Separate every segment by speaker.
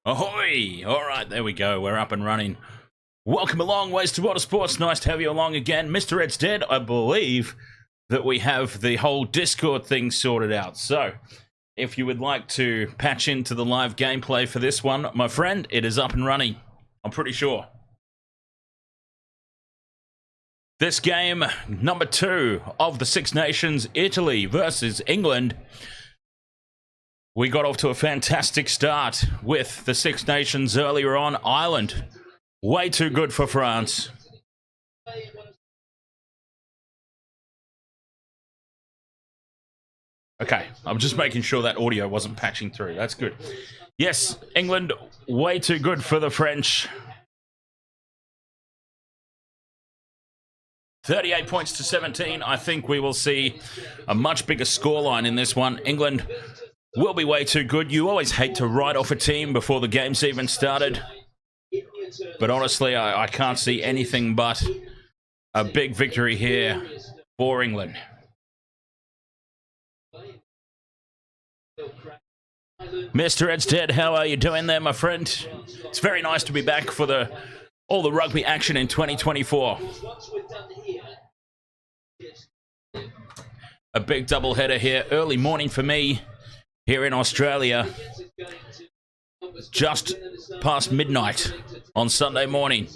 Speaker 1: Ahoy! All right, there we go. We're up and running. Welcome along, Ways to Water Sports. Nice to have you along again. Mr. Ed's dead. I believe that we have the whole Discord thing sorted out. So, if you would like to patch into the live gameplay for this one, my friend, it is up and running. I'm pretty sure. This game, number 2 of the Six Nations, Italy versus England. We got off to a fantastic start with the Six Nations earlier on. Ireland, way too good for France. Okay, I'm just making sure that audio wasn't patching through. That's good. Yes, England, way too good for the French. 38 points to 17. I think we will see a much bigger scoreline in this one. England will be way too good. You always hate to write off a team before the game's even started. But honestly, I can't see anything but a big victory here for England. Mr. Edstead, how are you doing there, my friend? It's very nice to be back for all the rugby action in 2024. A big doubleheader here, early morning for me here in Australia. Just past midnight on Sunday morning.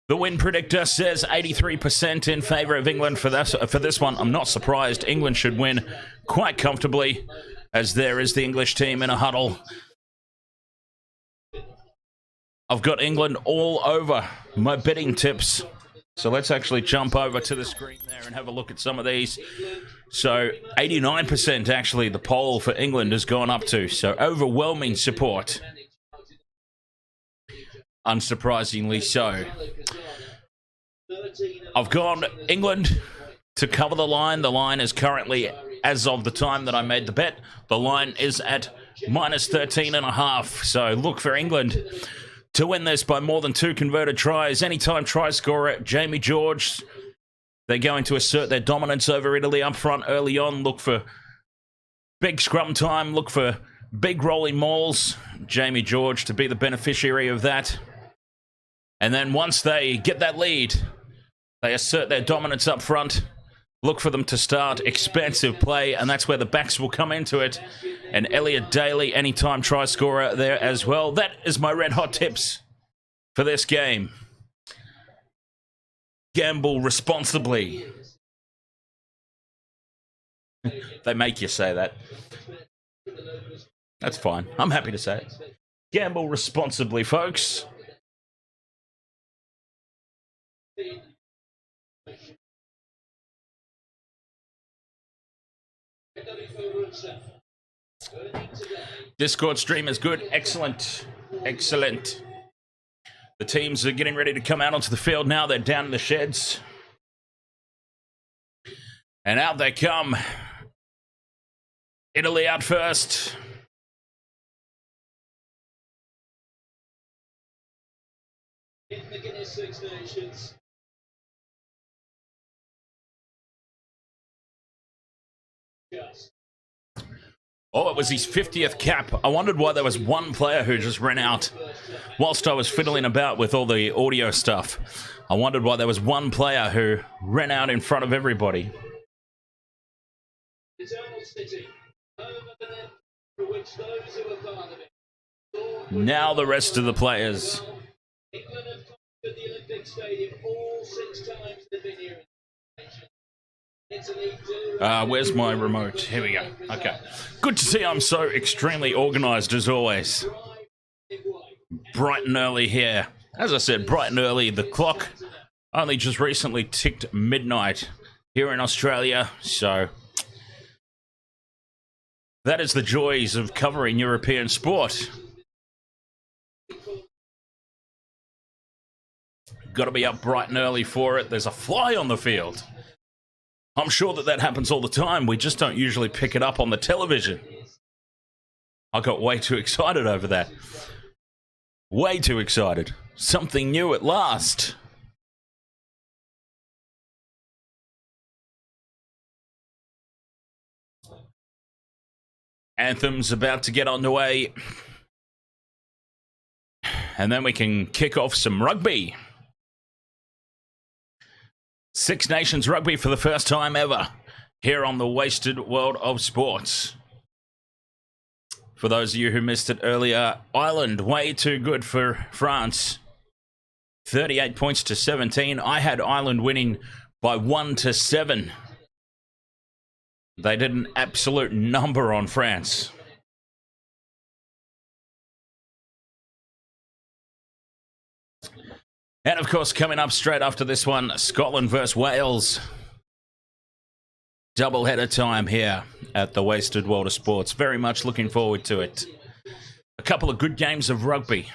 Speaker 1: The win predictor says 83% in favour of England for this one. I'm not surprised. England should win quite comfortably, as there is the English team in a huddle. I've got England all over my betting tips. So let's actually jump over to the screen there and have a look at some of these. So 89% actually the poll for England has gone up to. So overwhelming support. Unsurprisingly so. I've gone England to cover the line. The line is currently, as of the time that I made the bet, the line is at minus 13.5. So look for England to win this by more than 2 converted tries. Anytime try scorer, Jamie George. They're going to assert their dominance over Italy up front early on. Look for big scrum time. Look for big rolling mauls. Jamie George to be the beneficiary of that. And then once they get that lead, they assert their dominance up front. Look for them to start expansive play, and that's where the backs will come into it. And Elliot Daly, anytime try scorer there as well. That is my red hot tips for this game. Gamble responsibly. They make you say that. That's fine. I'm happy to say it. Gamble responsibly, folks. Discord stream is good. Excellent. Excellent. The teams are getting ready to come out onto the field now. They're down in the sheds. And out they come. Italy out first. In the Guinness Six Nations. Oh, it was his 50th cap. I wondered why there was one player who just ran out whilst I was fiddling about with all the audio stuff. I wondered why there was one player who ran out in front of everybody. Now the rest of the players. England have conquered the Olympic Stadium all 6 times they've been here. Where's my remote? Here we go. Okay. Good to see I'm so extremely organised as always. Bright and early here. As I said, bright and early. The clock only just recently ticked midnight here in Australia. So that is the joys of covering European sport. Got to be up bright and early for it. There's a fly on the field. I'm sure that happens all the time. We just don't usually pick it up on the television. I got way too excited over that. Way too excited. Something new at last. Anthem's about to get underway. and then we can kick off some rugby. Six Nations rugby for the first time ever here on the Wasted World of Sports. For those of you who missed it earlier, Ireland way too good for France. 38 points to 17. I had Ireland winning by 1-7. They did an absolute number on France. And of course, coming up straight after this one, Scotland versus Wales. Doubleheader time here at the Wasted World of Sports. Very much looking forward to it. A couple of good games of rugby.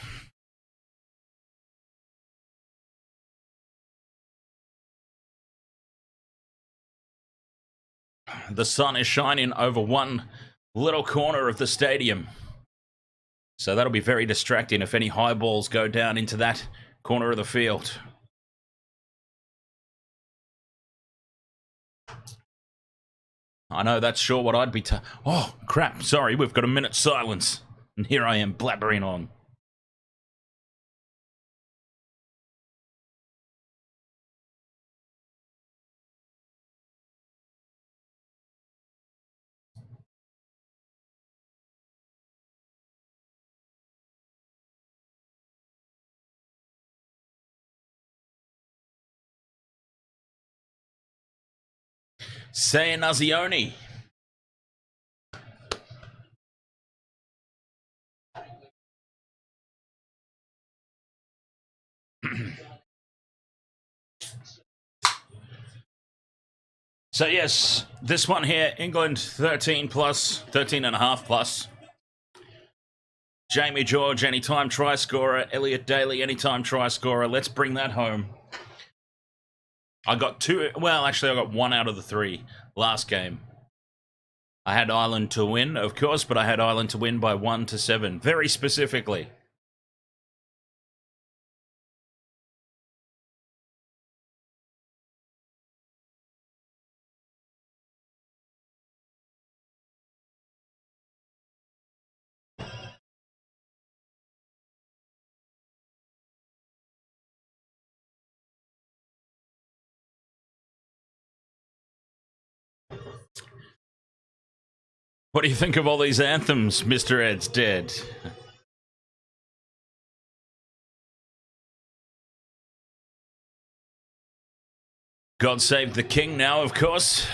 Speaker 1: The sun is shining over one little corner of the stadium. So that'll be very distracting if any high balls go down into that corner of the field. I know that's sure what I'd be oh, crap. Sorry, we've got a minute's silence. And here I am blabbering on. Saying Azzurri. So yes, this one here, England 13 plus, 13 and a half plus. Jamie George, anytime try scorer. Elliot Daly, anytime try scorer. Let's bring that home. I got two, well, actually I got one out of the three last game. I had Ireland to win, of course, but I had Ireland to win by 1-7, very specifically. What do you think of all these anthems, Mr. Ed's dead? God Save the King now, of course.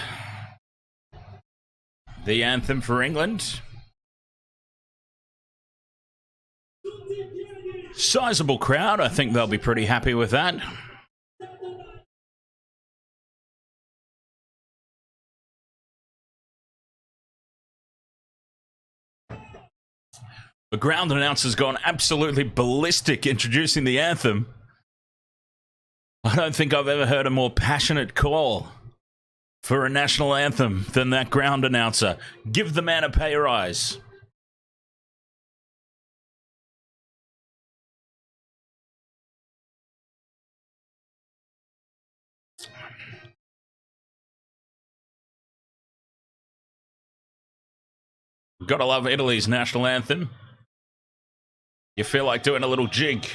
Speaker 1: The anthem for England. Sizable crowd. I think they'll be pretty happy with that. The ground announcer's gone absolutely ballistic introducing the anthem. I don't think I've ever heard a more passionate call for a national anthem than that ground announcer. Give the man a pay rise. Gotta love Italy's national anthem. You feel like doing a little jig.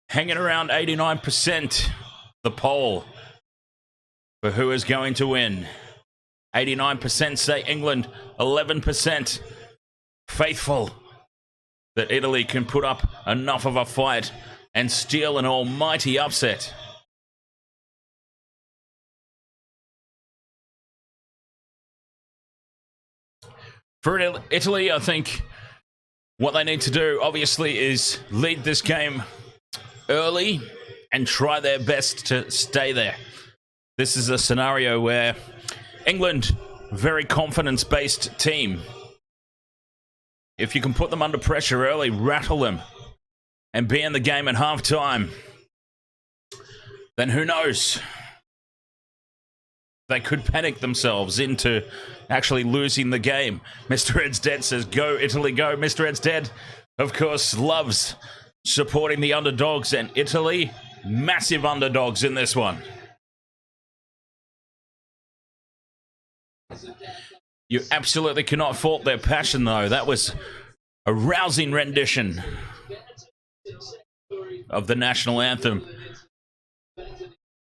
Speaker 1: Hanging around 89%, the poll for who is going to win. 89% say England, 11% faithful that Italy can put up enough of a fight and steal an almighty upset. For Italy, I think what they need to do, obviously, is lead this game early and try their best to stay there. This is a scenario where England, very confidence-based team. If you can put them under pressure early, rattle them, and be in the game at halftime, then who knows? They could panic themselves into actually losing the game. Mr. Ed's Dead says, go, Italy, go. Mr. Ed's Dead, of course, loves supporting the underdogs, and Italy, massive underdogs in this one. You absolutely cannot fault their passion, though. That was a rousing rendition of the national anthem.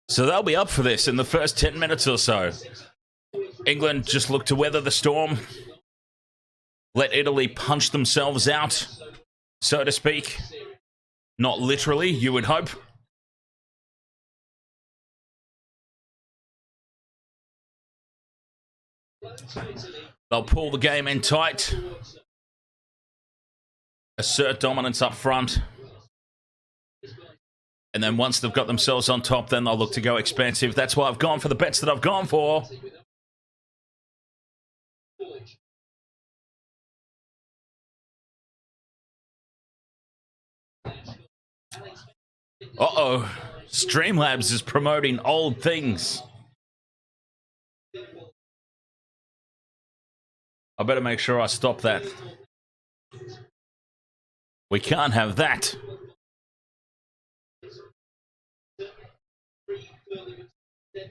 Speaker 1: So they'll be up for this in the first 10 minutes or so. England just look to weather the storm. Let Italy punch themselves out, so to speak. Not literally, you would hope. They'll pull the game in tight. Assert dominance up front. And then once they've got themselves on top, then they'll look to go expansive. That's why I've gone for the bets that I've gone for. Uh-oh. Streamlabs is promoting old things. I better make sure I stop that. We can't have that.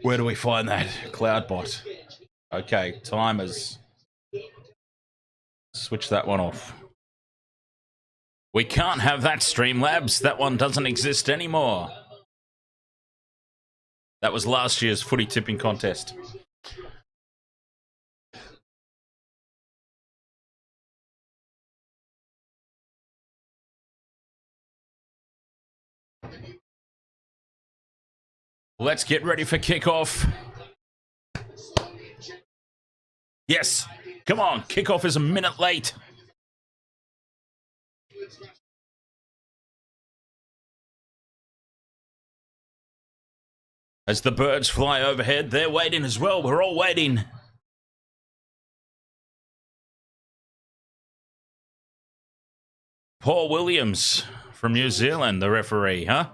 Speaker 1: Where do we find that? Cloudbot. Okay, timers. Switch that one off. We can't have that, Streamlabs. That one doesn't exist anymore. That was last year's footy tipping contest. Let's get ready for kickoff. Yes, come on. Kickoff is a minute late. As the birds fly overhead, they're waiting as well. We're all waiting. Paul Williams from New Zealand, the referee, huh?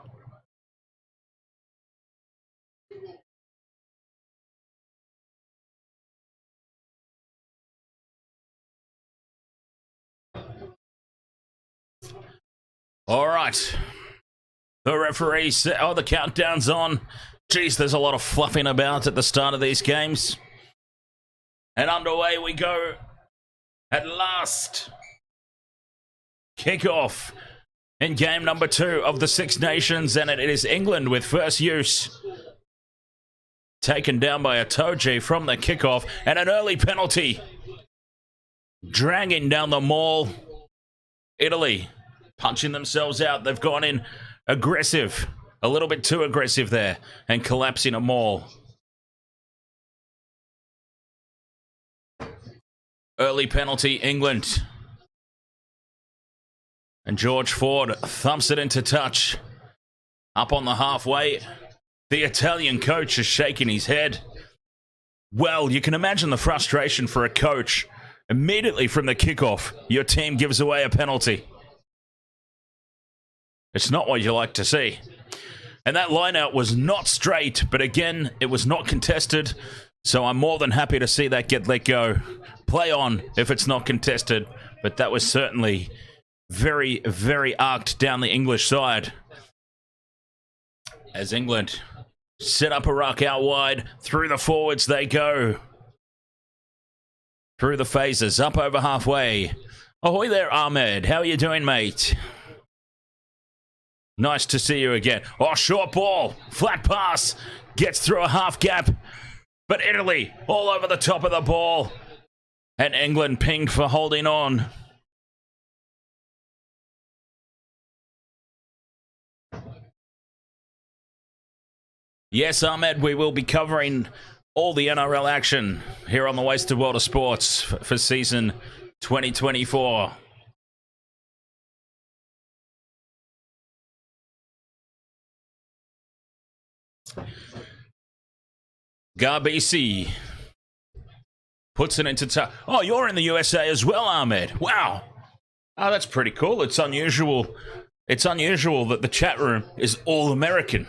Speaker 1: All right. The referee said, oh, the countdown's on. Geez, there's a lot of fluffing about at the start of these games. And underway we go at last. Kickoff in game number 2 of the Six Nations, and it is England with first use. Taken down by Itoje from the kickoff, and an early penalty. Dragging down the maul. Italy punching themselves out. They've gone in aggressive. A little bit too aggressive there, and collapsing a maul. Early penalty, England. And George Ford thumps it into touch. Up on the halfway, the Italian coach is shaking his head. Well, you can imagine the frustration for a coach. Immediately from the kickoff, your team gives away a penalty. It's not what you like to see. And that line-out was not straight, but again, it was not contested. So I'm more than happy to see that get let go. Play on if it's not contested. But that was certainly very, very arced down the English side. As England set up a ruck out wide. Through the forwards they go. Through the phases, up over halfway. Ahoy there, Ahmed. How are you doing, mate? Nice to see you again. Oh, short ball. Flat pass. Gets through a half gap. But Italy all over the top of the ball. And England pinged for holding on. Yes, Ahmed, we will be covering all the NRL action here on the Wasted World of Sports for season 2024. Garbisi puts it into touch. Oh, you're in the USA as well, Ahmed. Wow. Oh, that's pretty cool. It's unusual. It's unusual that the chat room is all American.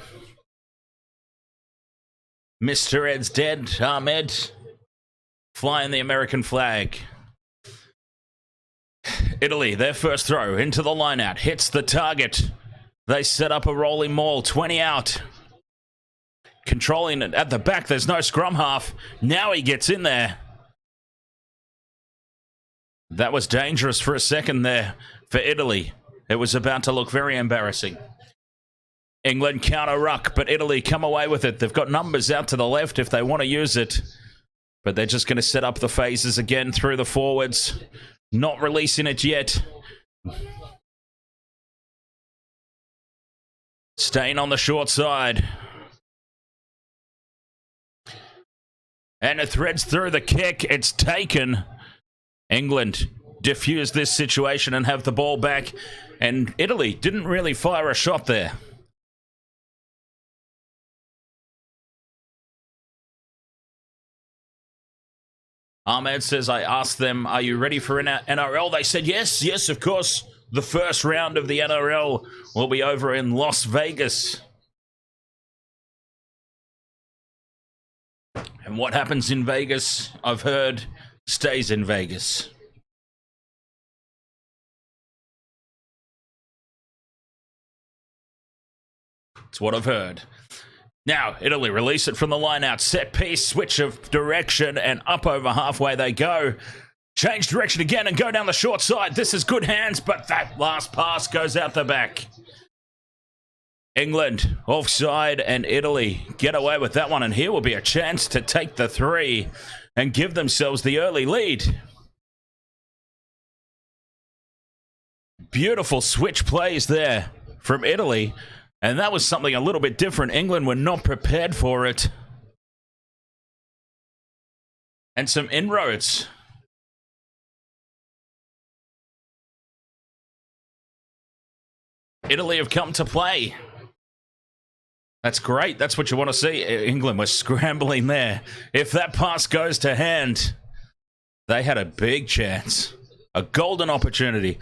Speaker 1: Mr. Ed's dead, Ahmed. Flying the American flag. Italy, their first throw into the line-out. Hits the target. They set up a rolling maul. 20 out. Controlling it at the back. There's no scrum half. Now he gets in there. That was dangerous for a second there for Italy. It was about to look very embarrassing. England counter ruck, but Italy come away with it. They've got numbers out to the left if they want to use it. But they're just going to set up the phases again through the forwards. Not releasing it yet. Staying on the short side. And it threads through the kick. It's taken. England diffuse this situation and have the ball back. And Italy didn't really fire a shot there. Ahmed says, I asked them, are you ready for NRL? They said, yes, of course. The first round of the NRL will be over in Las Vegas. And what happens in Vegas, I've heard, stays in Vegas. That's what I've heard. Now, Italy release it from the line out. Set piece, switch of direction, and up over halfway they go. Change direction again and go down the short side. This is good hands, but that last pass goes out the back. England offside and Italy get away with that one. And here will be a chance to take the 3 and give themselves the early lead. Beautiful switch plays there from Italy. And that was something a little bit different. England were not prepared for it. And some inroads. Italy have come to play. That's great. That's what you want to see. England was scrambling there. If that pass goes to hand, they had a big chance. A golden opportunity.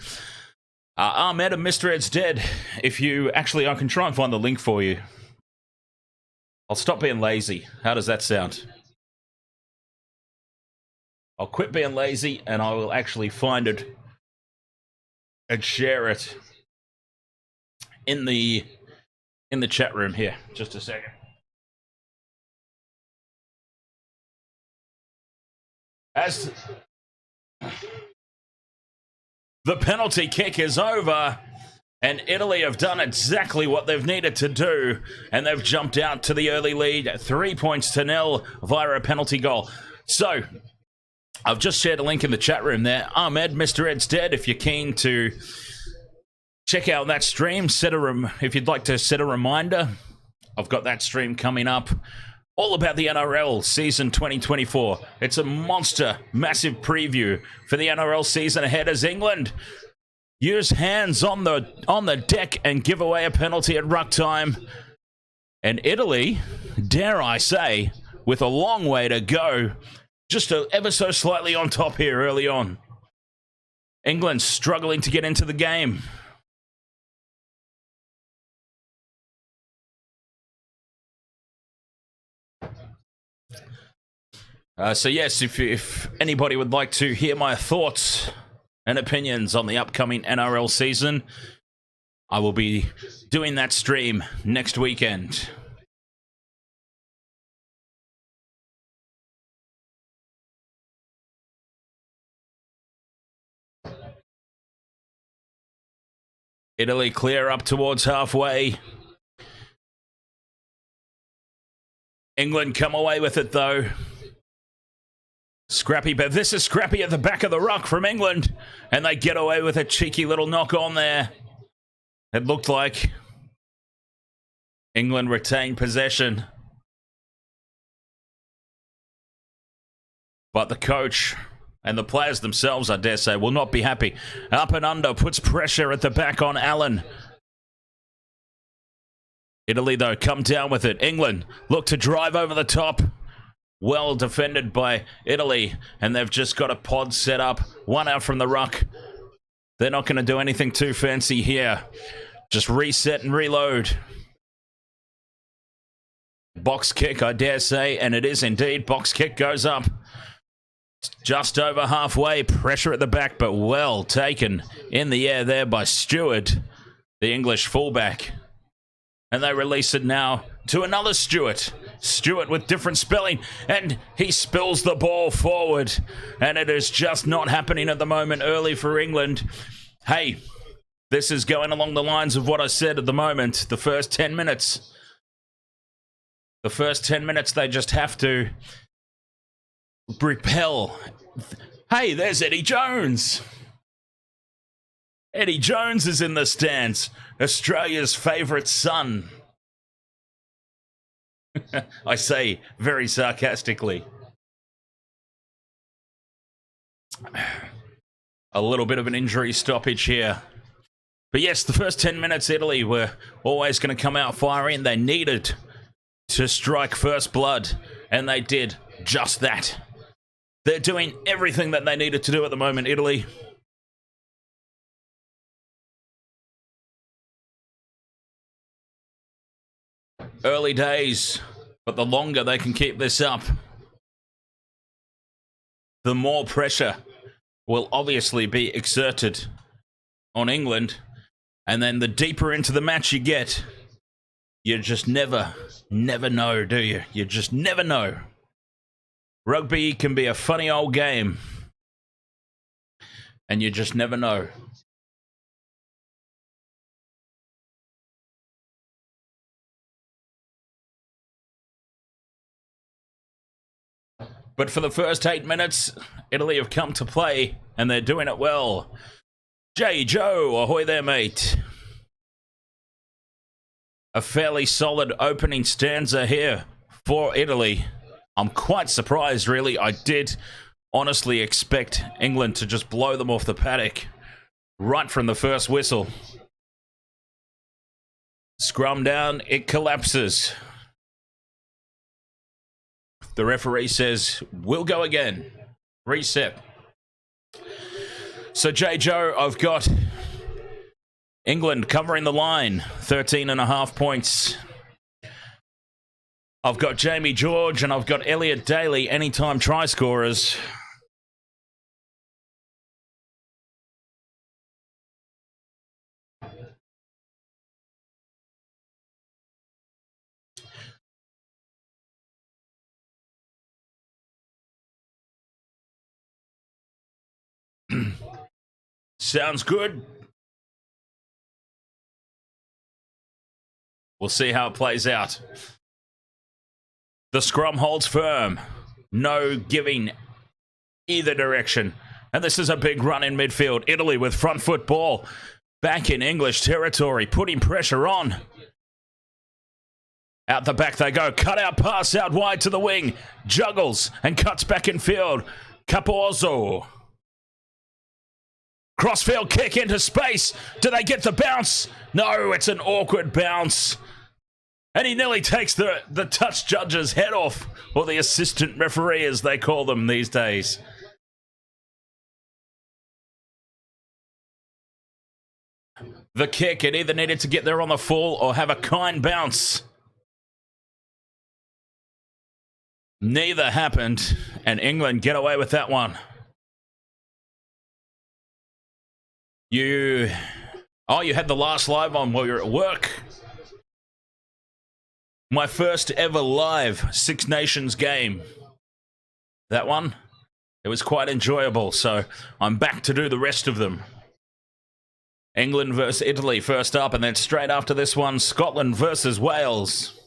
Speaker 1: Ahmed and Mr. Ed's dead. If you actually, I can try and find the link for you. I'll stop being lazy. How does that sound? I'll quit being lazy and I will actually find it and share it in the chat room here. Just a second. As the penalty kick is over, and Italy have done exactly what they've needed to do, and they've jumped out to the early lead, 3-0 via a penalty goal. So, I've just shared a link in the chat room there. Ahmed, Mr. Ed's dead. If you're keen to check out that stream, if you'd like to set a reminder, I've got that stream coming up. All about the NRL season 2024. It's a monster, massive preview for the NRL season ahead as England use hands on the deck and give away a penalty at ruck time. And Italy, dare I say, with a long way to go, just ever so slightly on top here early on. England struggling to get into the game. So yes, if anybody would like to hear my thoughts and opinions on the upcoming NRL season, I will be doing that stream next weekend. Italy clear up towards halfway. England come away with it though. Scrappy, but this is Scrappy at the back of the ruck from England. And they get away with a cheeky little knock on there. It looked like England retained possession. But the coach and the players themselves, I dare say, will not be happy. Up and under, puts pressure at the back on Allen. Italy, though, come down with it. England look to drive over the top. Well defended by Italy, and they've just got a pod set up. One out from the ruck. They're not going to do anything too fancy here. Just reset and reload. Box kick, I dare say, and it is indeed. Box kick goes up. Just over halfway. Pressure at the back, but well taken in the air there by Stewart, the English fullback. And they release it now to another Stewart. Stewart with different spelling, and he spills the ball forward. And it is just not happening at the moment early for England. Hey, this is going along the lines of what I said at the moment. The first 10 minutes. The first 10 minutes, they just have to repel. Hey, there's Eddie Jones. Eddie Jones is in the stands. Australia's favourite son. I say very sarcastically. A little bit of an injury stoppage here. But yes, the first 10 minutes, Italy were always going to come out firing. They needed to strike first blood, and they did just that. They're doing everything that they needed to do at the moment, Italy. Early days, but the longer they can keep this up, the more pressure will obviously be exerted on England. And then the deeper into the match you get, you just never know, do you? You just never know. Rugby can be a funny old game, and you just never know. But for the first 8 minutes, Italy have come to play, and they're doing it well. J. Joe, ahoy there, mate. A fairly solid opening stanza here for Italy. I'm quite surprised, really. I did honestly expect England to just blow them off the paddock right from the first whistle. Scrum down, it collapses. The referee says, we'll go again. Reset. So, J. Joe, I've got England covering the line, 13.5 points. I've got Jamie George and I've got Elliot Daly, anytime try scorers. Sounds good. We'll see how it plays out. The scrum holds firm. No giving either direction. And this is a big run in midfield. Italy with front foot ball. Back in English territory. Putting pressure on. Out the back they go. Cut out pass out wide to the wing. Juggles and cuts back in field. Capozzo. Crossfield kick into space. Do they get the bounce? No, it's an awkward bounce. And he nearly takes the touch judge's head off, or the assistant referee as they call them these days. The kick, it either needed to get there on the full or have a kind bounce. Neither happened, and England get away with that one. You had the last live on while you're at work. My first ever live Six Nations game. That one, it was quite enjoyable, so I'm back to do the rest of them. England versus Italy first up, and then straight after this one, Scotland versus Wales.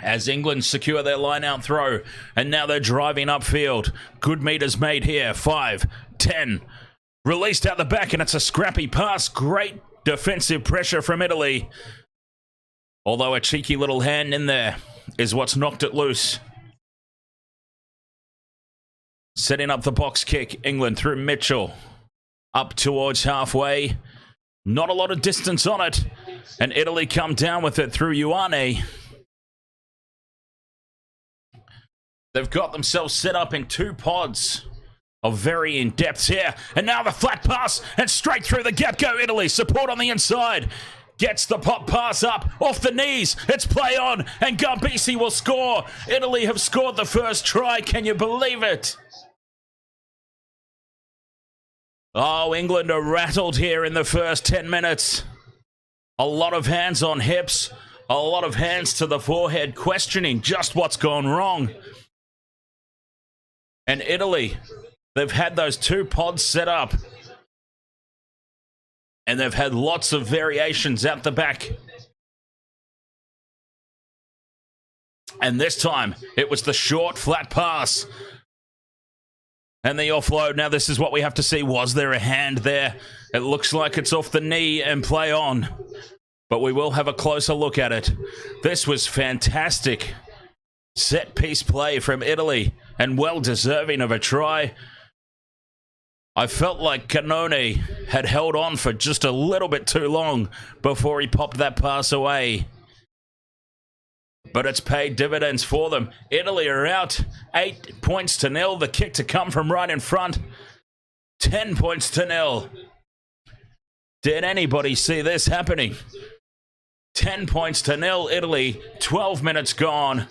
Speaker 1: As England secure their line-out throw, and now they're driving upfield. Good meters made here, 5, 10. Released out the back, and it's a scrappy pass. Great defensive pressure from Italy. Although a cheeky little hand in there is what's knocked it loose. Setting up the box kick, England through Mitchell. Up towards halfway. Not a lot of distance on it. And Italy come down with it through Ioane. They've got themselves set up in 2 pods of varying depths here. And now the flat pass, and straight through the gap go Italy. Support on the inside. Gets the pop pass up, off the knees. It's play on, and Garbisi will score. Italy have scored the first try. Can you believe it? Oh, England are rattled here in the first 10 minutes. A lot of hands on hips, a lot of hands to the forehead, questioning just what's gone wrong. And Italy, they've had those 2 pods set up. And they've had lots of variations out the back. And this time, it was the short, flat pass. And the offload. Now, this is what we have to see. Was there a hand there? It looks like it's off the knee and play on. But we will have a closer look at it. This was fantastic set-piece play from Italy. And well deserving of a try. I felt like Cannone had held on for just a little bit too long before he popped that pass away. But it's paid dividends for them. Italy are out 8 points to 0. The kick to come from right in front. 10 points to 0. Did anybody see this happening? 10 points to 0. Italy, 12 minutes gone.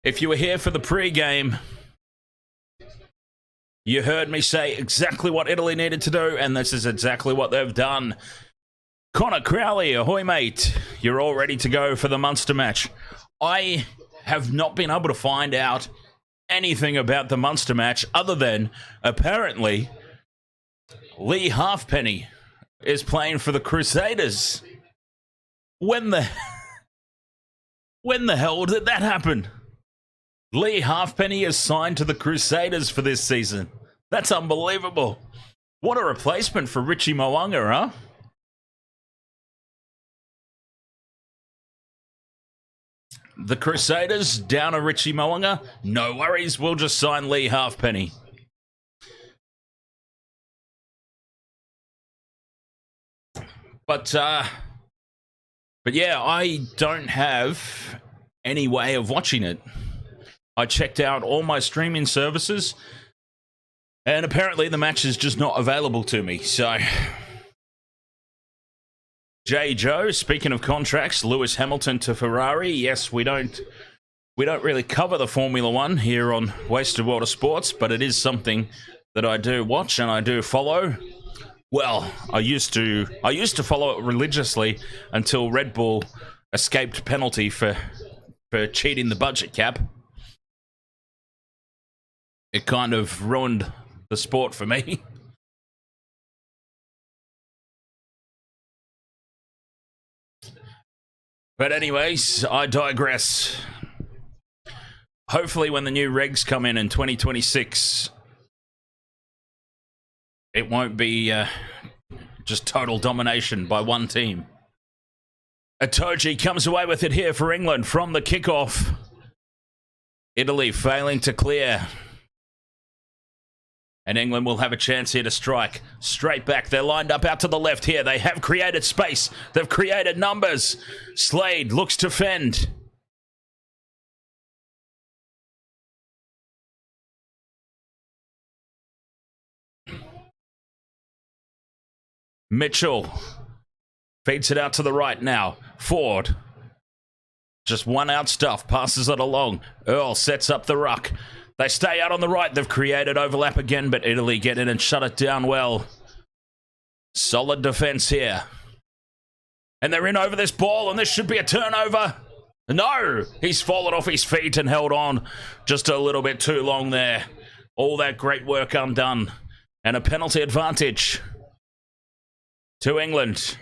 Speaker 1: If you were here for the pre-game, you heard me say exactly what Italy needed to do, and this is exactly what they've done. Connor Crowley, ahoy mate. You're all ready to go for the Munster match. I have not been able to find out anything about the Munster match other than, apparently, Lee Halfpenny is playing for the Crusaders. When the hell did that happen? Lee Halfpenny is signed to the Crusaders for this season. That's unbelievable. What a replacement for Richie Mo'unga, huh? The Crusaders down a Richie Mo'unga. No worries, we'll just sign Lee Halfpenny. But yeah, I don't have any way of watching it. I checked out all my streaming services, and apparently the match is just not available to me, so... J. Joe, speaking of contracts, Lewis Hamilton to Ferrari. Yes, we don't really cover the Formula One here on Wasted World of Sports, but it is something that I do watch and I do follow. Well, I used to follow it religiously until Red Bull escaped penalty for cheating the budget cap. It kind of ruined the sport for me. But anyways, I digress. Hopefully when the new regs come in 2026, it won't be just total domination by one team. Itoje comes away with it here for England from the kickoff. Italy failing to clear. And England will have a chance here to strike. Straight back. They're lined up out to the left here. They have created space. They've created numbers. Slade looks to fend. Mitchell feeds it out to the right now. Ford. Just one out stuff. Passes it along. Earl sets up the ruck. They stay out on the right. They've created overlap again, but Italy get in and shut it down well. Solid defense here. And they're in over this ball, and this should be a turnover. No! He's fallen off his feet and held on just a little bit too long there. All that great work undone. And a penalty advantage to England.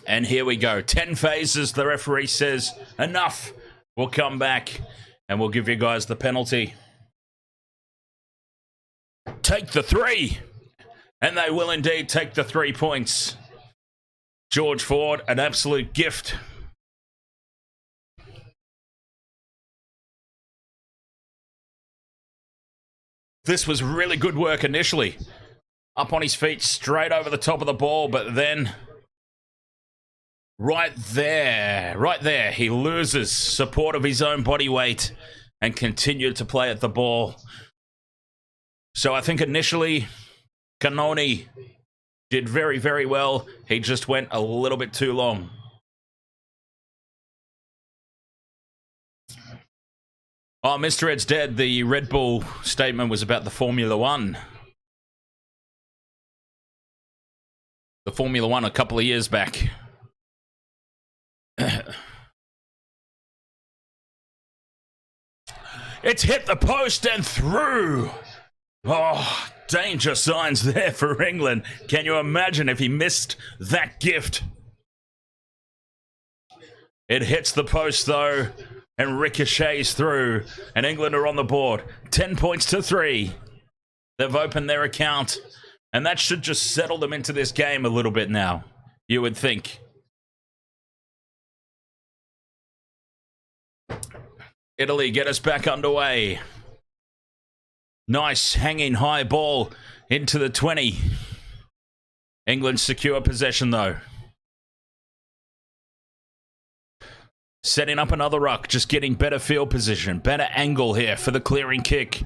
Speaker 1: And here we go. 10 phases, the referee says. Enough. We'll come back and we'll give you guys the penalty. Take the 3. And they will indeed take the 3 points. George Ford, an absolute gift. This was really good work initially. Up on his feet, straight over the top of the ball, but then... Right there, he loses support of his own body weight and continued to play at the ball. So I think initially, Cannone did very, very well. He just went a little bit too long. Oh, Mr. Ed's dead. The Red Bull statement was about the Formula One. The Formula One a couple of years back. It's hit the post and through. Oh, danger signs there for England. Can you imagine if he missed that gift? It hits the post though and ricochets through, and England are on the board. 10 points to 3. They've opened their account, and that should just settle them into this game a little bit now, you would think. Italy get us back underway. Nice hanging high ball into the 20. England secure possession though. Setting up another ruck, just getting better field position, better angle here for the clearing kick.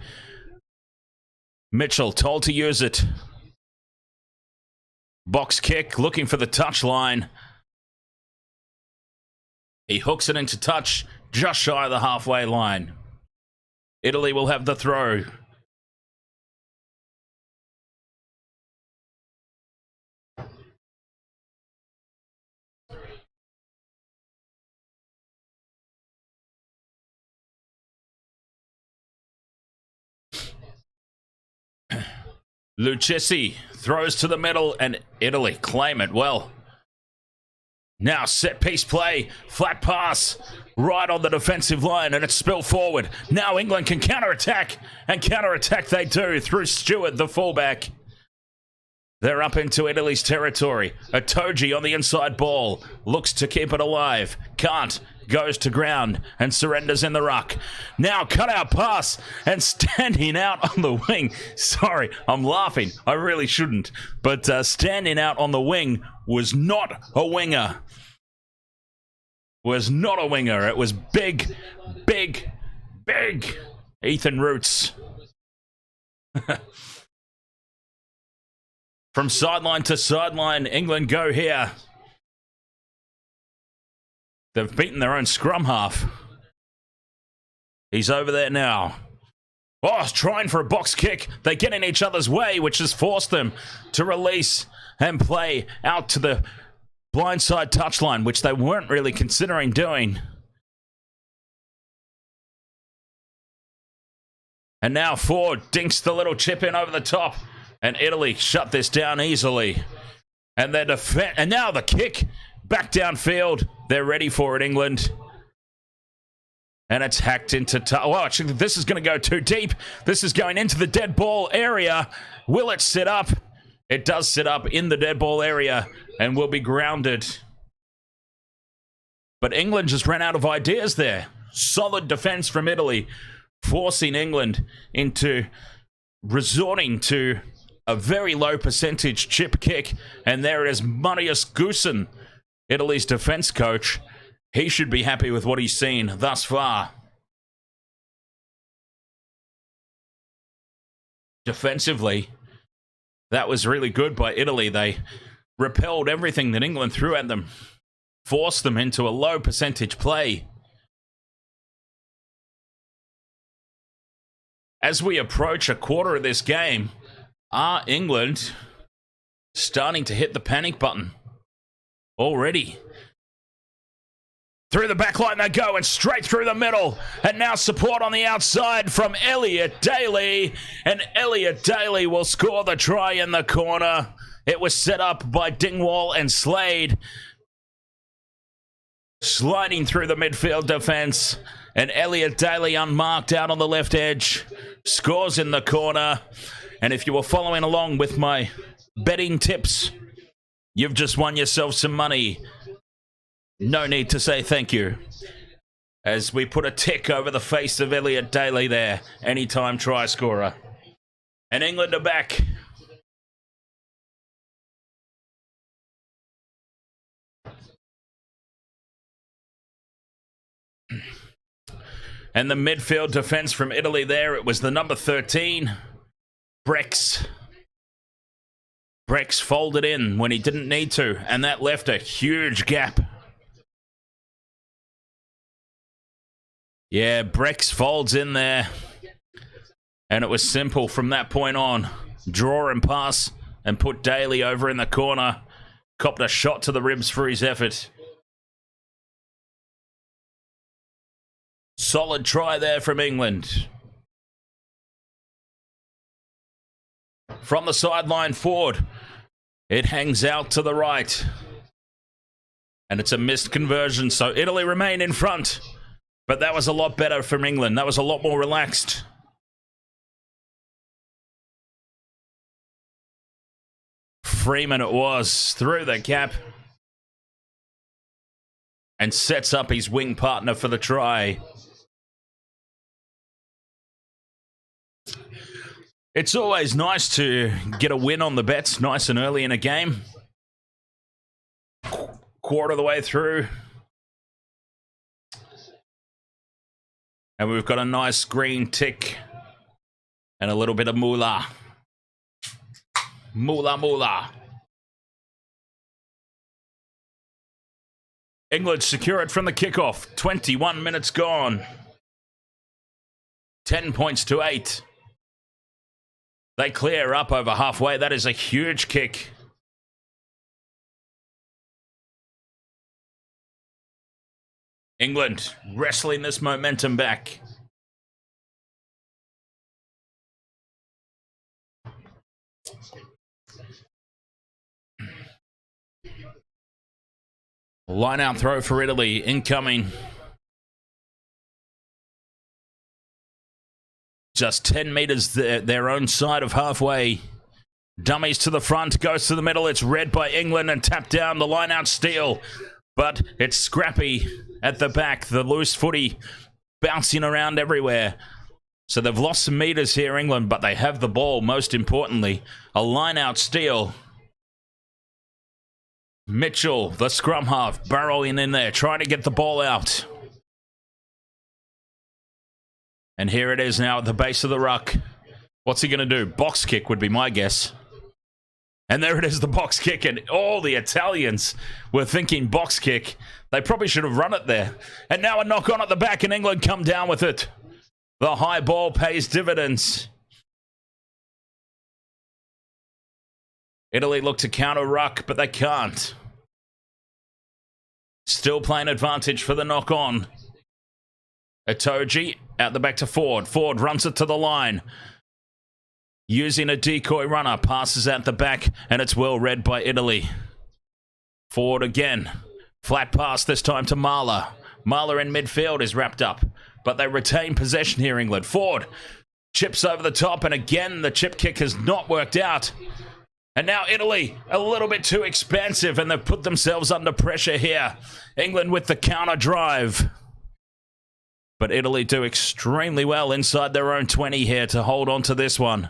Speaker 1: Mitchell told to use it. Box kick, looking for the touch line. He hooks it into touch, just shy of the halfway line. Italy will have the throw. Lucchesi throws to the middle, and Italy claim it well. Now set piece play, flat pass, right on the defensive line, and it's spilled forward. Now England can counter-attack, and counter-attack they do through Stewart, the fullback. They're up into Italy's territory. Itoji on the inside ball, looks to keep it alive, can't. Goes to ground and surrenders in the ruck. Now cut out pass and standing out on the wing. Sorry, I'm laughing. I really shouldn't. But standing out on the wing was not a winger. Was not a winger. It was big, big, big Ethan Roots. From sideline to sideline, England go here. They've beaten their own scrum half. He's over there now. Oh, trying for a box kick. They get in each other's way, which has forced them to release and play out to the blindside touchline, which they weren't really considering doing. And now Ford dinks the little chip in over the top, and Italy shut this down easily. And their defense, and now the kick back downfield. They're ready for it, England. And it's hacked into... Oh, actually, this is going to go too deep. This is going into the dead ball area. Will it sit up? It does sit up in the dead ball area and will be grounded. But England just ran out of ideas there. Solid defense from Italy, forcing England into resorting to a very low percentage chip kick. And there it is, Marius Goosen, Italy's defense coach. He should be happy with what he's seen thus far. Defensively, that was really good by Italy. They repelled everything that England threw at them, forced them into a low percentage play. As we approach a quarter of this game, are England starting to hit the panic button already? Through the back line they go, and straight through the middle. And now support on the outside from Elliot Daly. And Elliot Daly will score the try in the corner. It was set up by Dingwall and Slade. Sliding through the midfield defense. And Elliot Daly unmarked out on the left edge. Scores in the corner. And if you were following along with my betting tips, you've just won yourself some money. No need to say thank you. As we put a tick over the face of Elliot Daly there. Anytime try scorer. And England are back. And the midfield defense from Italy there, it was the number 13, Brex. Brex folded in when he didn't need to, and that left a huge gap. Yeah, Brex folds in there. And it was simple from that point on. Draw and pass and put Daly over in the corner. Copped a shot to the ribs for his effort. Solid try there from England. From the sideline forward, it hangs out to the right. And it's a missed conversion, so Italy remain in front. But that was a lot better from England. That was a lot more relaxed. Freeman it was, through the gap. And sets up his wing partner for the try. It's always nice to get a win on the bets nice and early in a game. Quarter of the way through. And we've got a nice green tick. And a little bit of moolah. Moolah, moolah. England secure it from the kickoff. 21 minutes gone. 10 points to 8. They clear up over halfway. That is a huge kick. England wrestling this momentum back. Line out throw for Italy, incoming. Just 10 meters their own side of halfway. Dummies to the front, goes to the middle. It's read by England and tapped down the line out steal. But it's scrappy at the back. The loose footy bouncing around everywhere. So they've lost some meters here, England, but they have the ball, most importantly. A line out steal. Mitchell, the scrum half, burrowing in there, trying to get the ball out. And here it is now at the base of the ruck. What's he going to do? Box kick would be my guess. And there it is, the box kick. And all the Italians were thinking box kick. They probably should have run it there. And now a knock on at the back, and England come down with it. The high ball pays dividends. Italy look to counter ruck, but they can't. Still playing advantage for the knock on. Itoji out the back to Ford. Ford runs it to the line. Using a decoy runner. Passes out the back, and it's well read by Italy. Ford again. Flat pass this time to Marler. Marler in midfield is wrapped up, but they retain possession here, England. Ford chips over the top, and again the chip kick has not worked out. And now Italy, a little bit too expansive, and they've put themselves under pressure here. England with the counter drive. But Italy do extremely well inside their own 20 here to hold on to this one.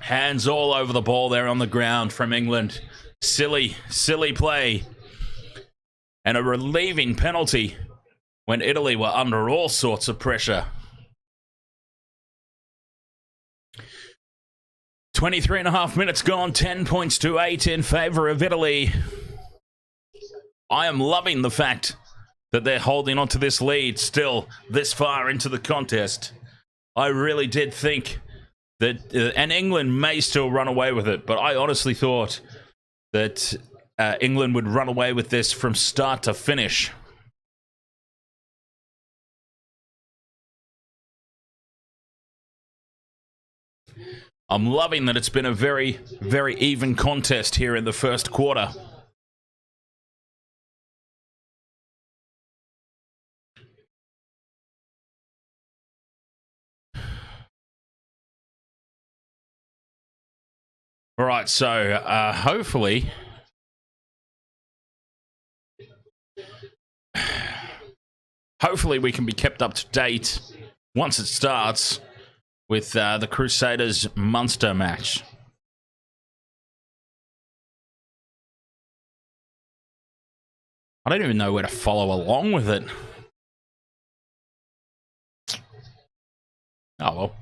Speaker 1: Hands all over the ball there on the ground from England. Silly, silly play. And a relieving penalty when Italy were under all sorts of pressure. 23.5 minutes gone, 10 points to 8 in favour of Italy. I am loving the fact that they're holding on to this lead still this far into the contest. I really did think that, and England may still run away with it, but I honestly thought that England would run away with this from start to finish. I'm loving that it's been a very, very even contest here in the first quarter. All right, so hopefully we can be kept up to date once it starts with the Crusaders Munster match. I don't even know where to follow along with it. Oh well.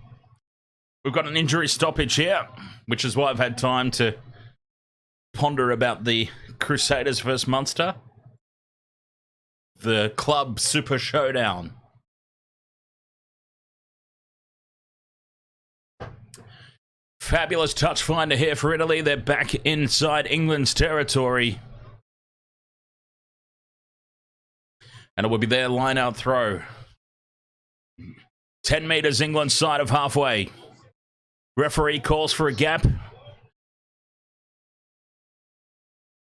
Speaker 1: We've got an injury stoppage here, which is why I've had time to ponder about the Crusaders versus Munster. The club super showdown. Fabulous touch finder here for Italy. They're back inside England's territory. And it will be their line-out throw. 10 metres England side of halfway. Referee calls for a gap.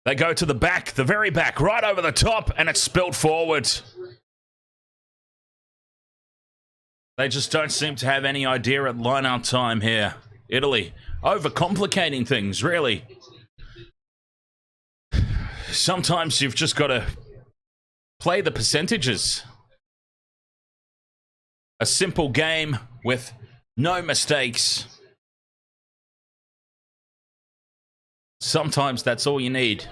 Speaker 1: They go to the back, the very back, right over the top, and it's spilled forward. They just don't seem to have any idea at line-out time here. Italy, overcomplicating things, really. Sometimes you've just got to play the percentages. A simple game with no mistakes. Sometimes that's all you need.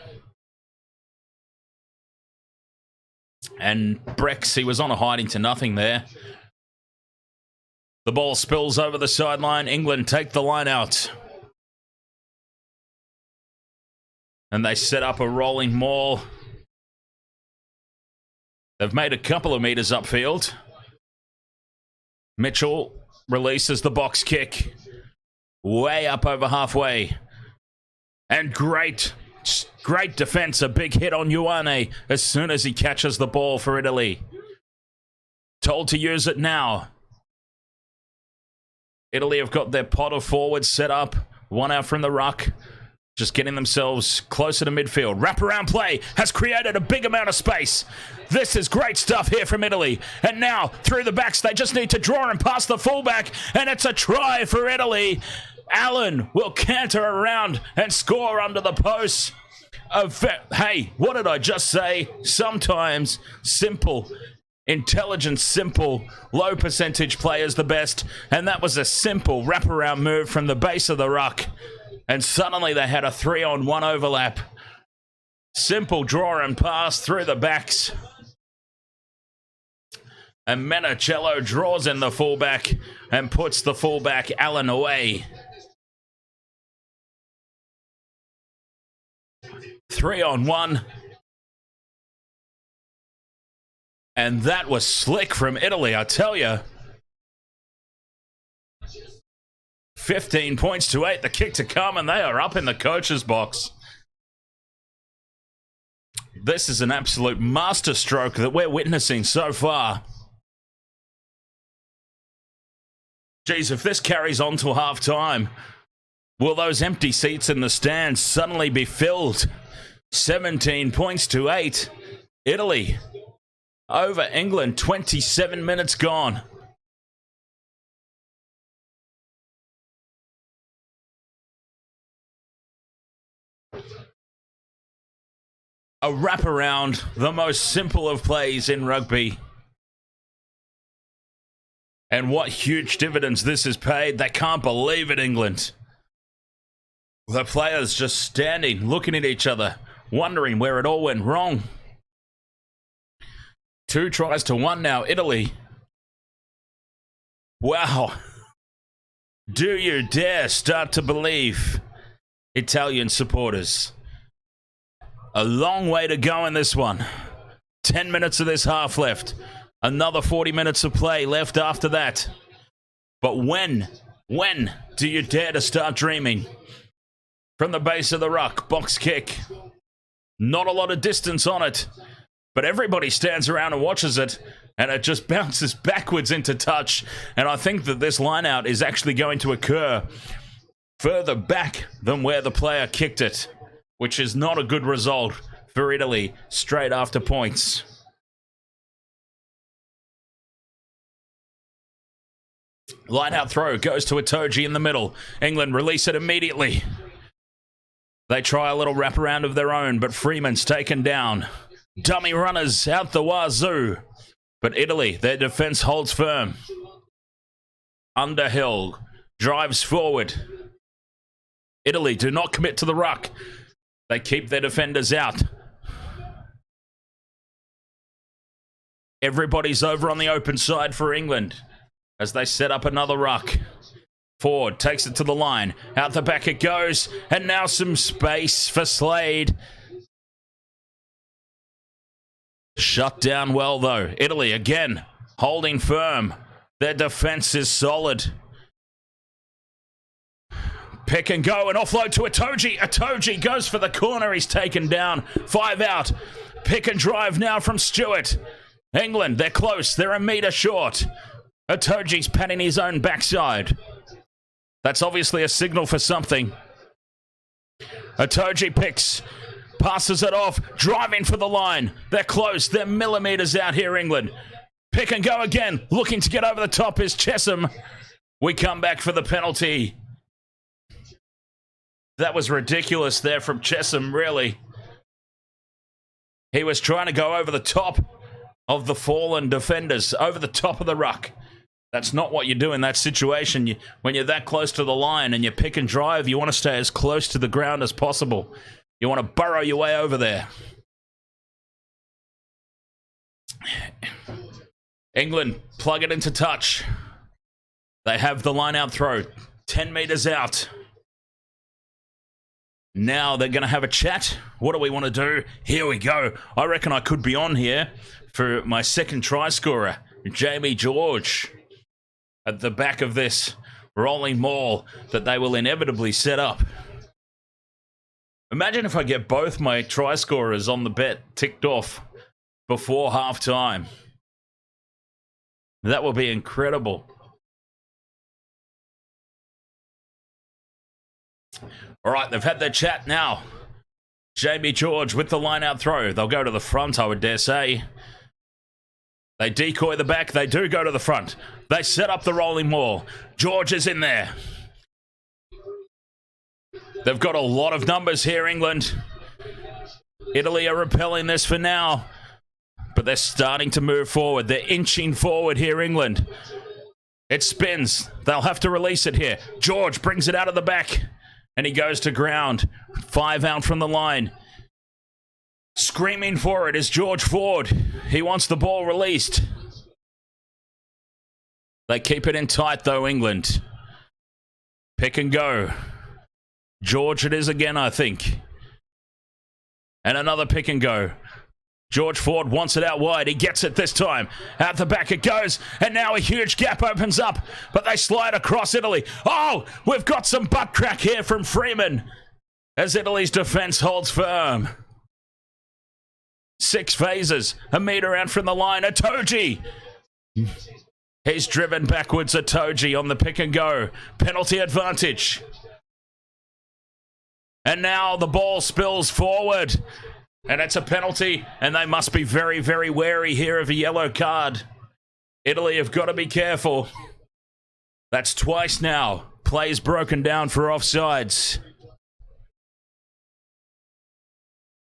Speaker 1: And Brex, he was on a hiding to nothing there. The ball spills over the sideline. England take the line out. And they set up a rolling maul. They've made a couple of meters upfield. Mitchell releases the box kick. Way up over halfway. And great defense. A big hit on Ioane as soon as he catches the ball for Italy. Told to use it now. Italy have got their pot of forwards set up. One out from the ruck. Just getting themselves closer to midfield. Wraparound play has created a big amount of space. This is great stuff here from Italy. And now, through the backs, they just need to draw and pass the fullback. And it's a try for Italy. Allen will canter around and score under the post. Hey, what did I just say? Sometimes simple, intelligent, simple, low percentage play is the best. And that was a simple wraparound move from the base of the ruck. And suddenly they had a 3-on-1 overlap. Simple draw and pass through the backs. And Menicello draws in the fullback and puts the fullback Allen away. 3-on-1. And that was slick from Italy, I tell you. 15 points to 8, the kick to come, and they are up in the coach's box. This is an absolute masterstroke that we're witnessing so far. Geez, if this carries on till half-time, will those empty seats in the stands suddenly be filled? 17 points to 8. Italy over England, 27 minutes gone. A wraparound, the most simple of plays in rugby. And what huge dividends this has paid. They can't believe it, England. The players just standing, looking at each other, wondering where it all went wrong. 2 tries to 1 now, Italy. Wow. Do you dare start to believe, Italian supporters? A long way to go in this one. 10 minutes of this half left. Another 40 minutes of play left after that. But when do you dare to start dreaming? From the base of the ruck, box kick. Not a lot of distance on it, but everybody stands around and watches it, and it just bounces backwards into touch. And I think that this line-out is actually going to occur further back than where the player kicked it, which is not a good result for Italy straight after points. Line-out throw goes to Itoje in the middle. England release it immediately. They try a little wraparound of their own, but Freeman's taken down. Dummy runners out the wazoo. But Italy, their defense holds firm. Underhill drives forward. Italy do not commit to the ruck. They keep their defenders out. Everybody's over on the open side for England as they set up another ruck. Ford takes it to the line. Out the back it goes. And now some space for Slade. Shut down well, though. Italy, again, holding firm. Their defense is solid. Pick and go and offload to Itoji. Itoji goes for the corner. He's taken down. 5 out. Pick and drive now from Stewart. England, they're close. They're a metre short. Itoji's patting his own backside. That's obviously a signal for something. Itoji picks. Passes it off. Driving for the line. They're close. They're millimetres out here, England. Pick and go again. Looking to get over the top is Chesham. We come back for the penalty. That was ridiculous there from Chesham, really. He was trying to go over the top of the fallen defenders, over the top of the ruck. That's not what you do in that situation. When you're that close to the line and you pick and drive, you want to stay as close to the ground as possible. You want to burrow your way over there. England plug it into touch. They have the line out throw. 10 metres out. Now they're going to have a chat. What do we want to do? Here we go. I reckon I could be on here for my second try scorer, Jamie George, at the back of this rolling maul that they will inevitably set up. Imagine if I get both my try scorers on the bet ticked off before half-time. That will be incredible. All right, they've had their chat now. Jamie George with the line-out throw. They'll go to the front, I would dare say. They decoy the back. They do go to the front. They set up the rolling maul. George is in there. They've got a lot of numbers here, England. Italy are repelling this for now. But they're starting to move forward. They're inching forward here, England. It spins. They'll have to release it here. George brings it out of the back. And he goes to ground. 5 out from the line. Screaming for it is George Ford. He wants the ball released. They keep it in tight, though, England. Pick and go. George it is again, I think. And another pick and go. George Ford wants it out wide. He gets it this time. Out the back it goes. And now a huge gap opens up. But they slide across Italy. Oh, we've got some butt crack here from Freeman. As Italy's defense holds firm. 6 phases. A metre out from the line. Itoji. He's driven backwards. Itoji on the pick and go. Penalty advantage. And now the ball spills forward. And it's a penalty, and they must be very, very wary here of a yellow card. Italy have got to be careful. That's twice now. Plays broken down for offsides.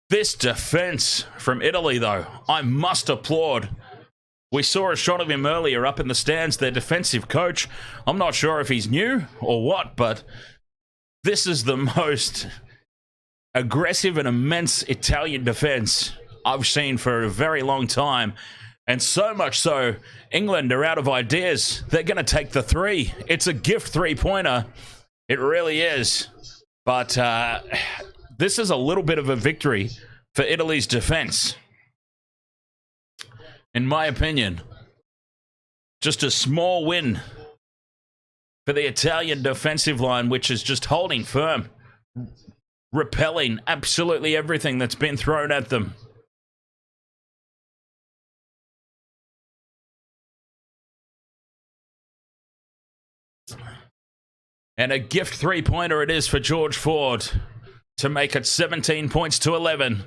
Speaker 1: This defense from Italy, though, I must applaud. We saw a shot of him earlier up in the stands, their defensive coach. I'm not sure if he's new or what, but this is the most aggressive and immense Italian defense I've seen for a very long time. And so much so, England are out of ideas. They're going to take the 3. It's a gift 3-pointer. It really is. But this is a little bit of a victory for Italy's defense. In my opinion, just a small win for the Italian defensive line, which is just holding firm. Repelling absolutely everything that's been thrown at them. And a gift 3-pointer it is for George Ford to make it 17 points to 11.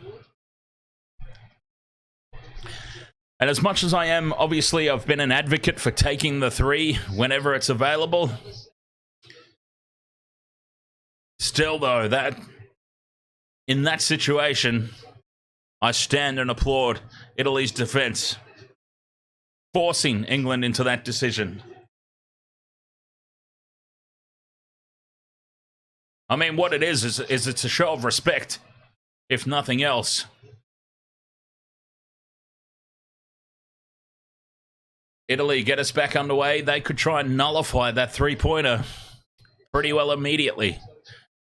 Speaker 1: And as much as I am, obviously, I've been an advocate for taking the 3 whenever it's available. Still, though, in that situation, I stand and applaud Italy's defense, forcing England into that decision. I mean, what it is it's a show of respect, if nothing else. Italy get us back underway. They could try and nullify that 3-pointer. pretty well immediately.